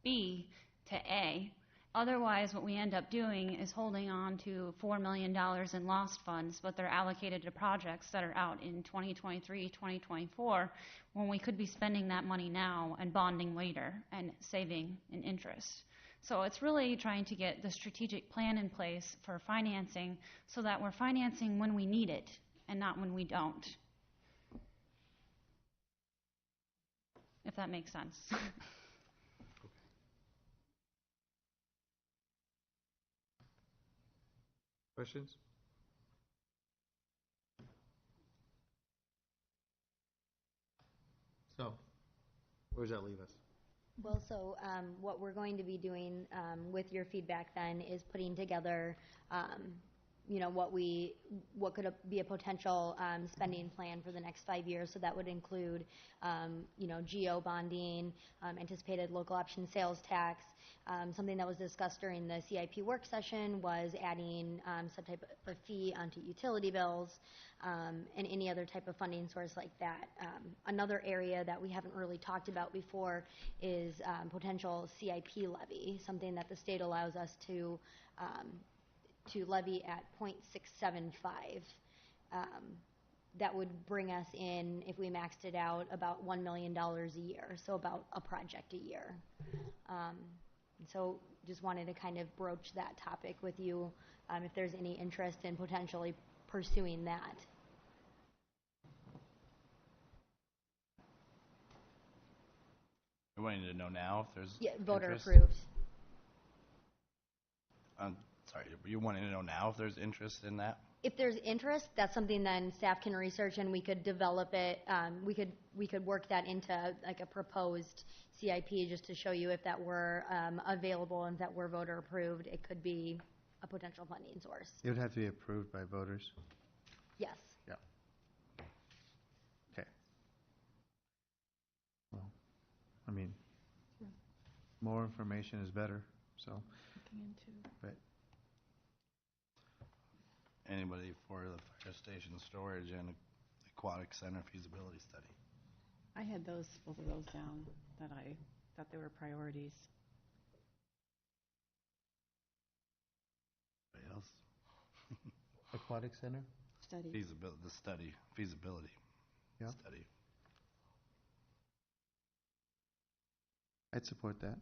[SPEAKER 20] B to A. Otherwise, what we end up doing is holding on to $4 million in lost funds, but they're allocated to projects that are out in 2023, 2024, when we could be spending that money now and bonding later and saving in interest. So it's really trying to get the strategic plan in place for financing so that we're financing when we need it and not when we don't. If that makes sense.
[SPEAKER 1] Questions? So, where does that leave us?
[SPEAKER 12] Well, so what we're going to be doing with your feedback then is putting together, what could be a potential spending plan for the next 5 years. So that would include, geo bonding, anticipated local option sales tax. Something that was discussed during the CIP work session was adding some type of fee onto utility bills and any other type of funding source like that. Another area that we haven't really talked about before is potential CIP levy, something that the state allows us to levy at 0.675. That would bring us in, if we maxed it out, about $1 million a year, so about a project a year. So just wanted to kind of broach that topic with you, if there's any interest in potentially pursuing that.
[SPEAKER 11] You're wanting to know now if there's
[SPEAKER 12] voter
[SPEAKER 11] interest?
[SPEAKER 12] approved.
[SPEAKER 11] Sorry, you wanting to know now if there's interest in that?
[SPEAKER 12] If there's interest, that's something then staff can research and we could develop it. We could work that into like a proposed CIP just to show you if that were available and if that were voter approved. It could be a potential funding source.
[SPEAKER 1] It would have to be approved by voters.
[SPEAKER 12] Yes.
[SPEAKER 1] Yeah. Okay. Well, I mean, more information is better. So, but
[SPEAKER 11] Anybody for the fire station storage and aquatic center feasibility study?
[SPEAKER 18] I had both of those down, that I thought they were priorities.
[SPEAKER 11] Anybody else?
[SPEAKER 1] aquatic center?
[SPEAKER 18] Study.
[SPEAKER 11] Feasibility
[SPEAKER 1] Yeah.
[SPEAKER 11] study.
[SPEAKER 1] I'd support that.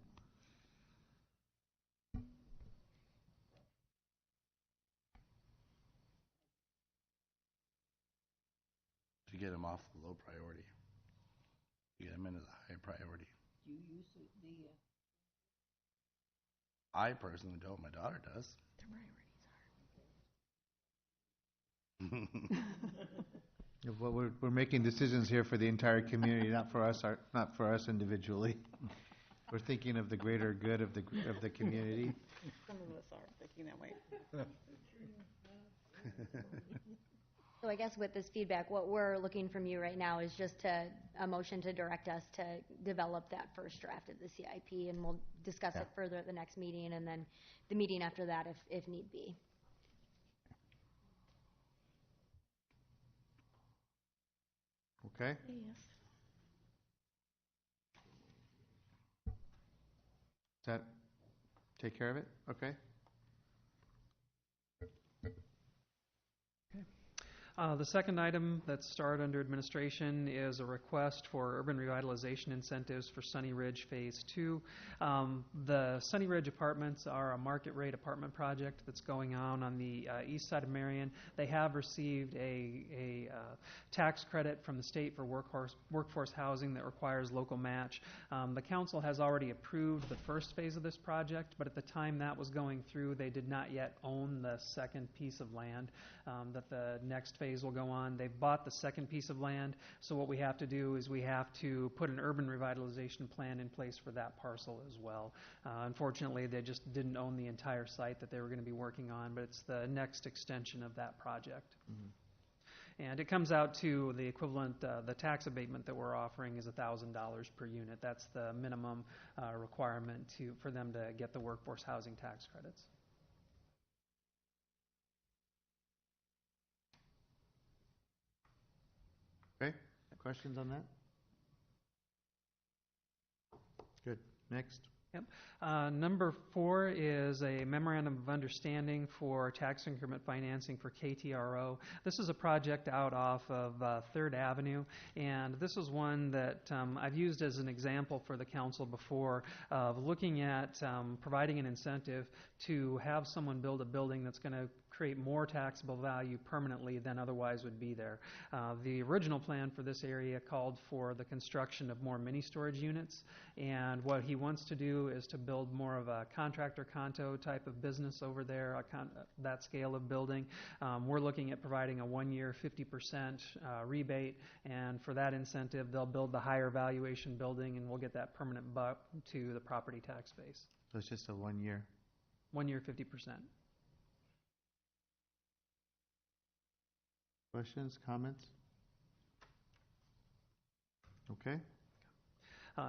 [SPEAKER 11] To get them off the low priority. To get them into the high priority.
[SPEAKER 3] Do you use the
[SPEAKER 11] I personally don't. My daughter does.
[SPEAKER 1] Well, we're making decisions here for the entire community, not for us individually. We're thinking of the greater good of the community.
[SPEAKER 18] Some of us are thinking that way.
[SPEAKER 12] So I guess with this feedback, what we're looking from you right now is just a motion to direct us to develop that first draft of the CIP, and we'll discuss it further at the next meeting, and then the meeting after that if need be.
[SPEAKER 1] Okay?
[SPEAKER 18] Yes.
[SPEAKER 1] Does that take care of it? Okay?
[SPEAKER 16] The second item that's starred under administration is a request for urban revitalization incentives for Sunny Ridge Phase 2. The Sunny Ridge apartments are a market rate apartment project that's going on the east side of Marion. They have received a tax credit from the state for workforce housing that requires local match. The council has already approved the first phase of this project, but at the time that was going through, they did not yet own the second piece of land that the next phase will go on. They've bought the second piece of land, so what we have to do is we have to put an urban revitalization plan in place for that parcel as well. Unfortunately, they just didn't own the entire site that they were going to be working on, but it's the next extension of that project. And it comes out to the equivalent, the tax abatement that we're offering is $1,000 per unit. That's the minimum requirement for them to get the workforce housing tax credits.
[SPEAKER 1] Okay, questions on that? Good. Next.
[SPEAKER 16] Yep. Number 4 is a memorandum of understanding for tax increment financing for KTRO. This is a project out off of 3rd Avenue, and this is one that I've used as an example for the council before of looking at providing an incentive to have someone build a building that's going to create more taxable value permanently than otherwise would be there. The original plan for this area called for the construction of more mini storage units, and what he wants to do is to build more of a contractor conto type of business over there, that scale of building. We're looking at providing a 1-year 50% rebate, and for that incentive they'll build the higher valuation building and we'll get that permanent bump to the property tax base.
[SPEAKER 1] So it's just a 1 year.
[SPEAKER 16] 1 year 50%.
[SPEAKER 1] Questions, comments? Okay.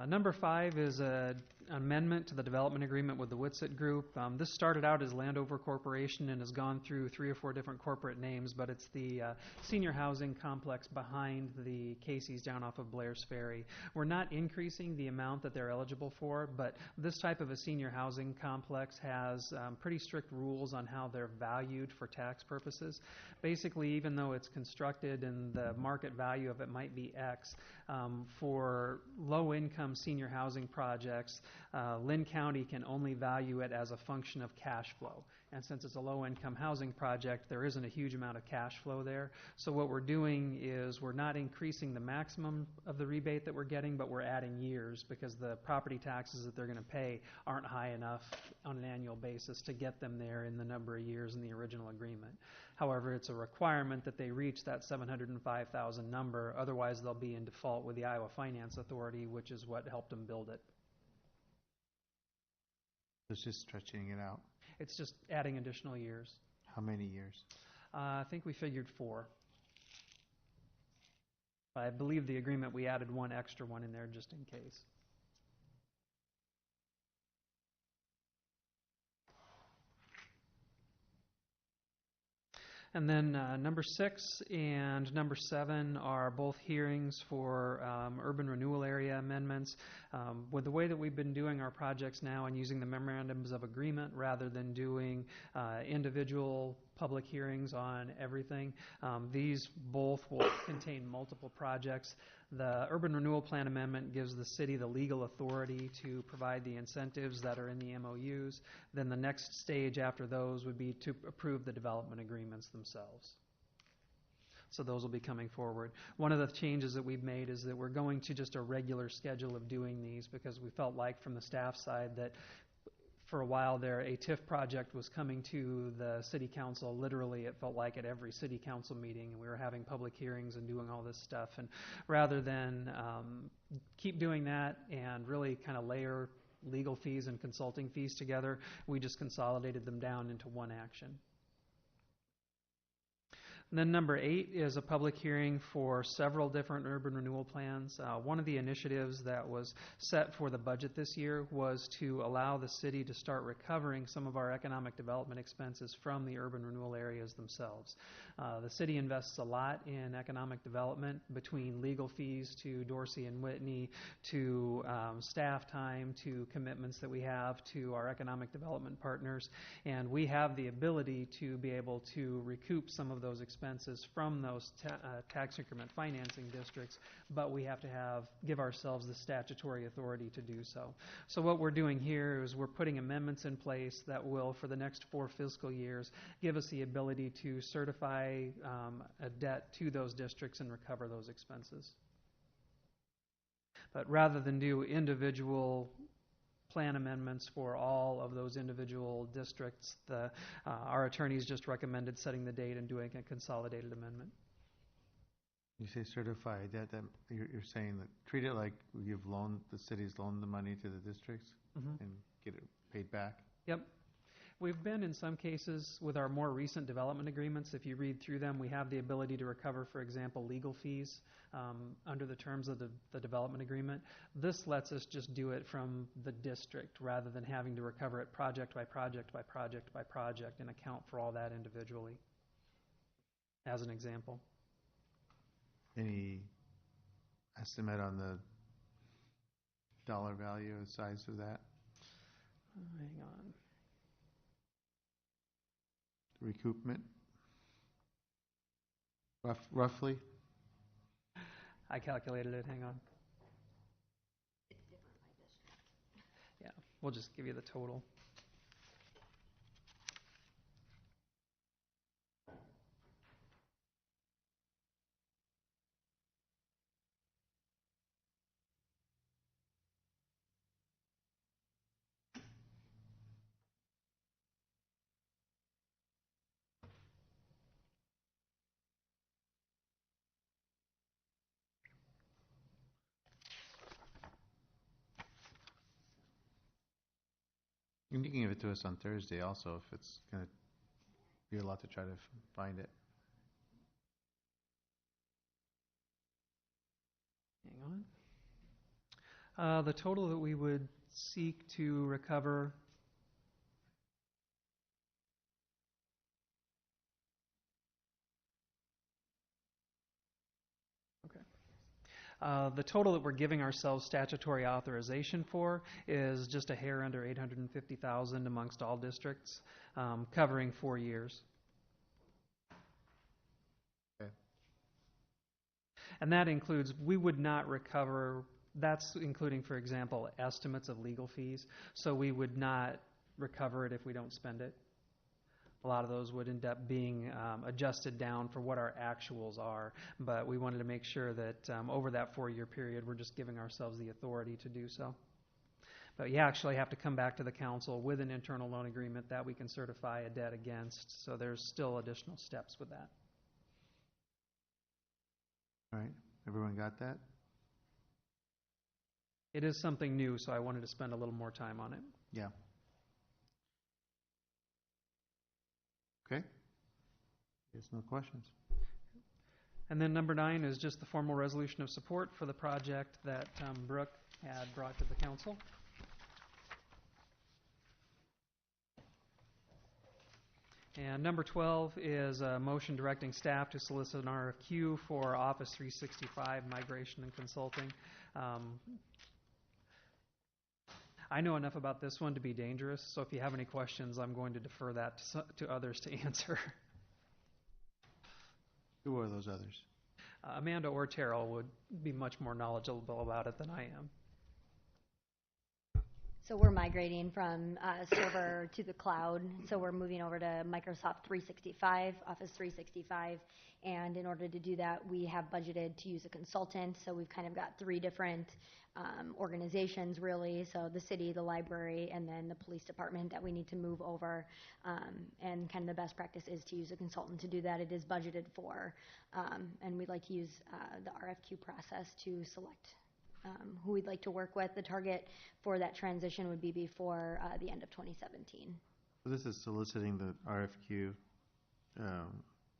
[SPEAKER 16] Number 5 is an amendment to the development agreement with the Whitsitt Group. This started out as Landover Corporation and has gone through 3 or 4 different corporate names, but it's the senior housing complex behind the Casey's down off of Blair's Ferry. We're not increasing the amount that they're eligible for, but this type of a senior housing complex has pretty strict rules on how they're valued for tax purposes. Basically, even though it's constructed and the market value of it might be X, for low-income senior housing projects, Lynn County can only value it as a function of cash flow. And since it's a low-income housing project, there isn't a huge amount of cash flow there. So what we're doing is we're not increasing the maximum of the rebate that we're getting, but we're adding years because the property taxes that they're going to pay aren't high enough on an annual basis to get them there in the number of years in the original agreement. However, it's a requirement that they reach that $705,000 number, otherwise they'll be in default with the Iowa Finance Authority, which is what helped them build it.
[SPEAKER 1] It's just stretching it out.
[SPEAKER 16] It's just adding additional years.
[SPEAKER 1] How many years?
[SPEAKER 16] I think we figured 4. I believe the agreement we added 1 extra one in there just in case. And then number 6 and number 7 are both hearings for urban renewal area amendments. With the way that we've been doing our projects now and using the memorandums of agreement rather than doing individual public hearings on everything, these both will contain multiple projects. The Urban Renewal Plan Amendment gives the city the legal authority to provide the incentives that are in the MOUs. Then the next stage after those would be to approve the development agreements themselves. So those will be coming forward. One of the changes that we've made is that we're going to just a regular schedule of doing these because we felt like from the staff side that for a while there, a TIF project was coming to the city council. Literally, it felt like at every city council meeting, and we were having public hearings and doing all this stuff. And rather than keep doing that and really kind of layer legal fees and consulting fees together, we just consolidated them down into one action. And then number 8 is a public hearing for several different urban renewal plans. One of the initiatives that was set for the budget this year was to allow the city to start recovering some of our economic development expenses from the urban renewal areas themselves. The city invests a lot in economic development, between legal fees to Dorsey and Whitney, to staff time, to commitments that we have to our economic development partners, and we have the ability to be able to recoup some of those expenses from those tax increment financing districts, but we have to give ourselves the statutory authority to do so. So what we're doing here is we're putting amendments in place that will, for the next 4 fiscal years, give us the ability to certify a debt to those districts and recover those expenses. But rather than do individual plan amendments for all of those individual districts, our attorneys just recommended setting the date and doing a consolidated amendment.
[SPEAKER 1] You say certified, that you're saying that, treat it like the city's loaned the money to the districts
[SPEAKER 16] Mhm.
[SPEAKER 1] and get it paid back?
[SPEAKER 16] Yep. We've been, in some cases, with our more recent development agreements, if you read through them, we have the ability to recover, for example, legal fees under the terms of the development agreement. This lets us just do it from the district rather than having to recover it project by project by project by project and account for all that individually, as an example.
[SPEAKER 1] Any estimate on the dollar value or size of that?
[SPEAKER 16] Hang on.
[SPEAKER 1] Recoupment? Roughly?
[SPEAKER 16] I calculated it, hang on. Yeah, we'll just give you the total.
[SPEAKER 1] You can give it to us on Thursday also, if it's going to be a lot to try to find it.
[SPEAKER 16] Hang on. The total that we would seek to recover the total that we're giving ourselves statutory authorization for is just a hair under $850,000 amongst all districts, covering 4 years.
[SPEAKER 1] Okay.
[SPEAKER 16] And that includes, we would not recover, that's including, for example, estimates of legal fees. So we would not recover it if we don't spend it. A lot of those would end up being adjusted down for what our actuals are, but we wanted to make sure that over that 4-year period, we're just giving ourselves the authority to do so. But you actually have to come back to the council with an internal loan agreement that we can certify a debt against, so there's still additional steps with that.
[SPEAKER 1] All right, everyone got that?
[SPEAKER 16] It is something new, so I wanted to spend a little more time on it.
[SPEAKER 1] Yeah. Okay. There's no questions.
[SPEAKER 16] And then number 9 is just the formal resolution of support for the project that Brooke had brought to the council. And number 12 is a motion directing staff to solicit an RFQ for Office 365 migration and consulting. I know enough about this one to be dangerous, so if you have any questions, I'm going to defer that to others to answer.
[SPEAKER 1] Who are those others?
[SPEAKER 16] Amanda or Terrell would be much more knowledgeable about it than I am.
[SPEAKER 12] So we're migrating from server to the cloud. So we're moving over to Microsoft 365, Office 365. And in order to do that, we have budgeted to use a consultant. So we've kind of got 3 different organizations, really. So the city, the library, and then the police department that we need to move over. And kind of the best practice is to use a consultant to do that. It is budgeted for. And we'd like to use the RFQ process to select who we'd like to work with. The target for that transition would be before the end of 2017.
[SPEAKER 1] So this is soliciting the RFQ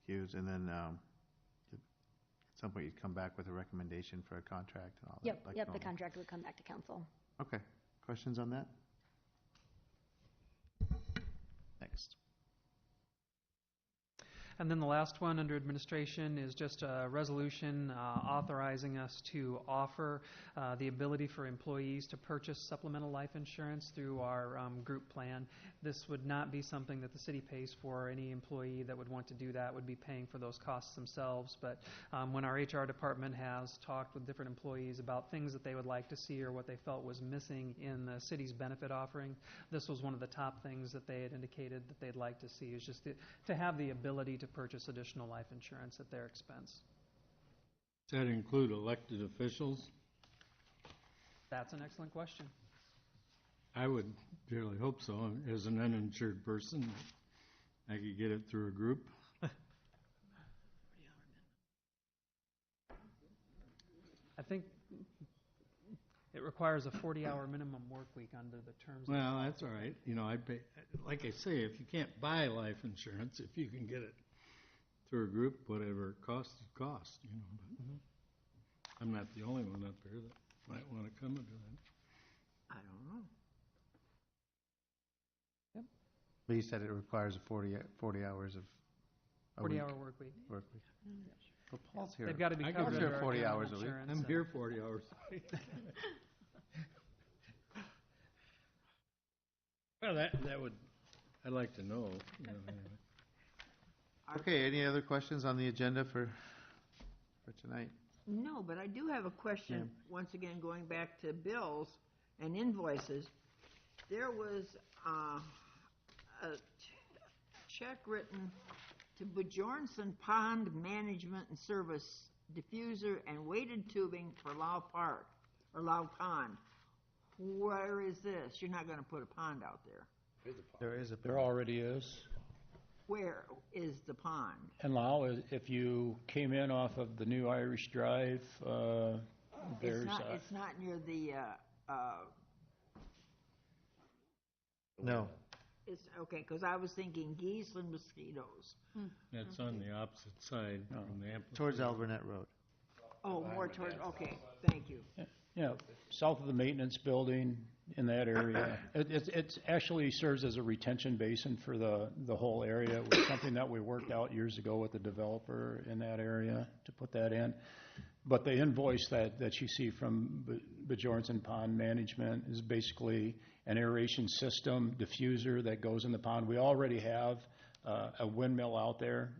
[SPEAKER 1] queues, and then at some point you'd come back with a recommendation for a contract and all that.
[SPEAKER 12] Yep,
[SPEAKER 1] like
[SPEAKER 12] the
[SPEAKER 1] normal.
[SPEAKER 12] contract would come back to council.
[SPEAKER 1] Okay. Questions on that? Next.
[SPEAKER 16] And then the last one under administration is just a resolution authorizing us to offer the ability for employees to purchase supplemental life insurance through our group plan. This would not be something that the city pays for. Any employee that would want to do that would be paying for those costs themselves. But when our HR department has talked with different employees about things that they would like to see or what they felt was missing in the city's benefit offering, this was one of the top things that they had indicated that they'd like to see, is just to have the ability to purchase additional life insurance at their expense.
[SPEAKER 15] Does that include elected officials?
[SPEAKER 16] That's an excellent question.
[SPEAKER 15] I would really hope so. As an uninsured person, I could get it through a group.
[SPEAKER 16] I think it requires a 40-hour minimum work week under the terms.
[SPEAKER 15] Well, that's all right. You know, I pay, like I say, if you can't buy life insurance, if you can get it through a group, whatever it costs, it costs, you know. But I'm not the only one up there that might want to come into that.
[SPEAKER 3] I don't know.
[SPEAKER 1] But you said it requires a 40 hours of a
[SPEAKER 16] 40-hour
[SPEAKER 1] week.
[SPEAKER 16] work week.
[SPEAKER 1] Work week. Well, Paul's here.
[SPEAKER 16] They've got to be
[SPEAKER 15] I can
[SPEAKER 16] covered
[SPEAKER 15] do
[SPEAKER 16] under our
[SPEAKER 1] 40
[SPEAKER 16] general
[SPEAKER 1] hours a week.
[SPEAKER 16] insurance
[SPEAKER 15] I'm
[SPEAKER 16] and-
[SPEAKER 15] here 40 hours. Well, that would, I'd like to know, you know, anyway.
[SPEAKER 1] Okay, any other questions on the agenda for tonight?
[SPEAKER 3] No, but I do have a question, once again, going back to bills and invoices. There was a check written to Bjornson Pond Management and Service diffuser and weighted tubing for Lau Park, or Lau Pond. Where is this? You're not gonna put a pond out there.
[SPEAKER 1] There is a.
[SPEAKER 10] There already is.
[SPEAKER 3] Where is the pond?
[SPEAKER 10] And Lyle, if you came in off of the new Irish Drive, there's
[SPEAKER 3] It's not near the,
[SPEAKER 1] No.
[SPEAKER 3] it's, okay, because I was thinking geese and mosquitoes.
[SPEAKER 15] That's on the opposite side from the amphitheater.
[SPEAKER 1] Towards Albernet Road.
[SPEAKER 3] Oh, more toward, okay, thank you.
[SPEAKER 10] yeah, south of the maintenance building in that area. It actually serves as a retention basin for the whole area. It was something that we worked out years ago with the developer in that area to put that in. But the invoice that you see from Bjornson Pond Management is basically an aeration system diffuser that goes in the pond. We already have a windmill out there,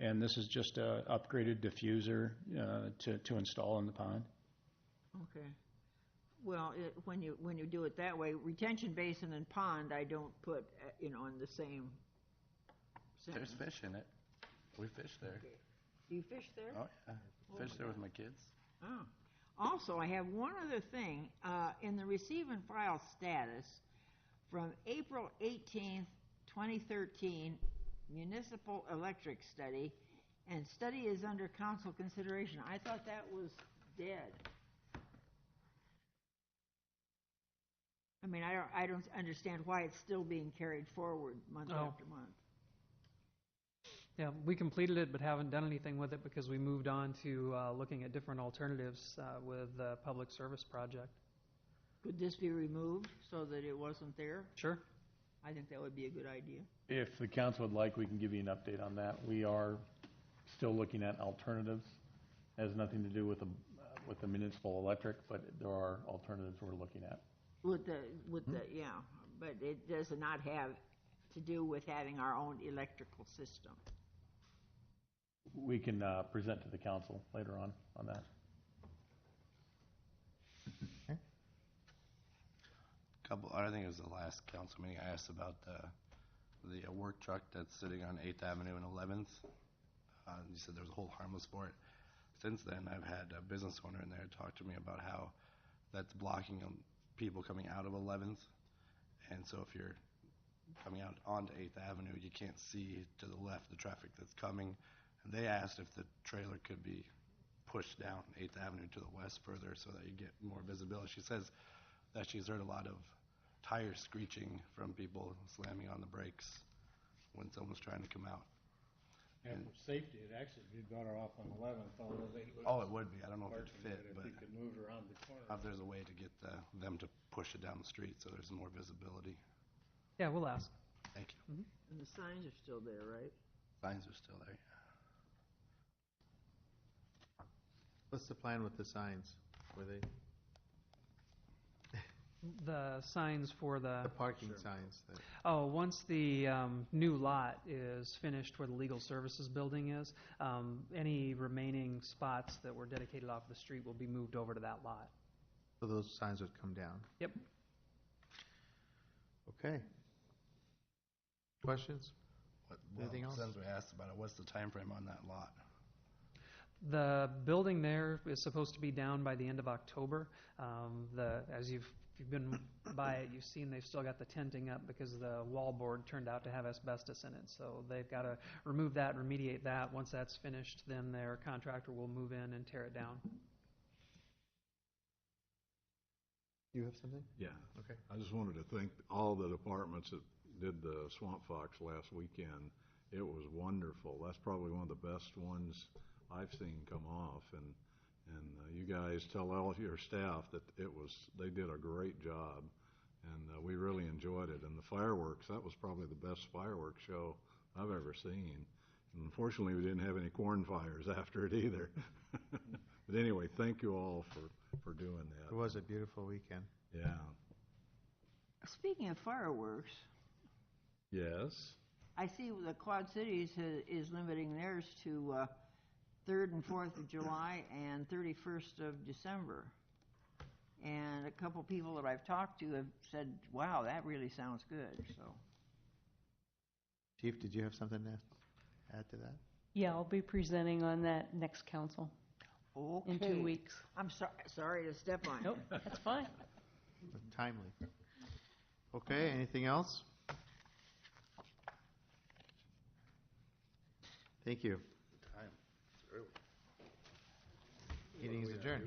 [SPEAKER 10] and this is just a upgraded diffuser to install in the pond.
[SPEAKER 3] Okay. Well, when you do it that way, retention basin and pond, I don't put, in the same sentence.
[SPEAKER 11] There's fish in it. We fish there.
[SPEAKER 3] Okay. Do you fish there?
[SPEAKER 11] Oh, yeah. Fish there with my kids.
[SPEAKER 3] Oh. Also, I have one other thing. In the receive and file status from April 18th, 2013, municipal electric study, and study is under council consideration. I thought that was dead. I mean, I don't understand why it's still being carried forward month after month.
[SPEAKER 16] Yeah, we completed it but haven't done anything with it because we moved on to looking at different alternatives with the public service project.
[SPEAKER 3] Could this be removed so that it wasn't there?
[SPEAKER 16] Sure.
[SPEAKER 3] I think that would be a good idea.
[SPEAKER 10] If the council would like, we can give you an update on that. We are still looking at alternatives. It has nothing to do with the municipal electric, but there are alternatives we're looking at.
[SPEAKER 3] Yeah, but it does not have to do with having our own electrical system.
[SPEAKER 10] We can present to the council later on that.
[SPEAKER 11] I think it was the last council meeting I asked about the work truck that's sitting on 8th Avenue and 11th. You said there was a hold harmless for it. Since then, I've had a business owner in there talk to me about how that's blocking people coming out of 11th. And so if you're coming out onto 8th Avenue, you can't see to the left the traffic that's coming. And they asked if the trailer could be pushed down 8th Avenue to the west further so that you get more visibility. She says that she's heard a lot of tire screeching from people slamming on the brakes when someone's trying to come out.
[SPEAKER 15] And for safety, it'd actually be better off on 11th, although they would.
[SPEAKER 11] Oh, it would be. I don't know if it'd fit,
[SPEAKER 15] If
[SPEAKER 11] but
[SPEAKER 15] you could move around the corner.
[SPEAKER 11] if there's a way to get them to push it down the street so there's more visibility.
[SPEAKER 16] Yeah, we'll ask.
[SPEAKER 11] Thank you.
[SPEAKER 3] And the signs are still there, right?
[SPEAKER 11] Signs are still there.
[SPEAKER 1] What's the plan with the signs? Were they
[SPEAKER 16] The signs for the
[SPEAKER 1] parking signs?
[SPEAKER 16] once the new lot is finished where the legal services building is, any remaining spots that were dedicated off the street will be moved over to that lot.
[SPEAKER 1] So those signs would come down?
[SPEAKER 16] Yep.
[SPEAKER 1] Okay. Questions? Anything else?
[SPEAKER 11] Since we asked about it, what's the time frame on that lot?
[SPEAKER 16] The building there is supposed to be down by the end of October. As you've been by it, you've seen they've still got the tenting up because the wallboard turned out to have asbestos in it. So they've got to remove that, remediate that. Once that's finished, then their contractor will move in and tear it down.
[SPEAKER 1] You have something?
[SPEAKER 8] Yeah.
[SPEAKER 1] Okay.
[SPEAKER 8] I just wanted to thank all the departments that did the Swamp Fox last weekend. It was wonderful. That's probably one of the best ones I've seen come off, and you guys tell all your staff that they did a great job, and we really enjoyed it. And the fireworks, that was probably the best fireworks show I've ever seen. And unfortunately, we didn't have any corn fires after it either. But anyway, thank you all for doing that.
[SPEAKER 1] It was a beautiful weekend.
[SPEAKER 8] Yeah.
[SPEAKER 3] Speaking of fireworks,
[SPEAKER 8] Yes.
[SPEAKER 3] I see the Quad Cities is limiting theirs to 3rd and 4th of July and 31st of December. And a couple people that I've talked to have said, wow, that really sounds good, so.
[SPEAKER 1] Chief, did you have something to add to that?
[SPEAKER 9] Yeah, I'll be presenting on that next council in 2 weeks.
[SPEAKER 3] I'm sorry to step on you.
[SPEAKER 9] Nope, that's fine.
[SPEAKER 1] Timely. Okay, anything else? Thank you. Meeting is adjourned.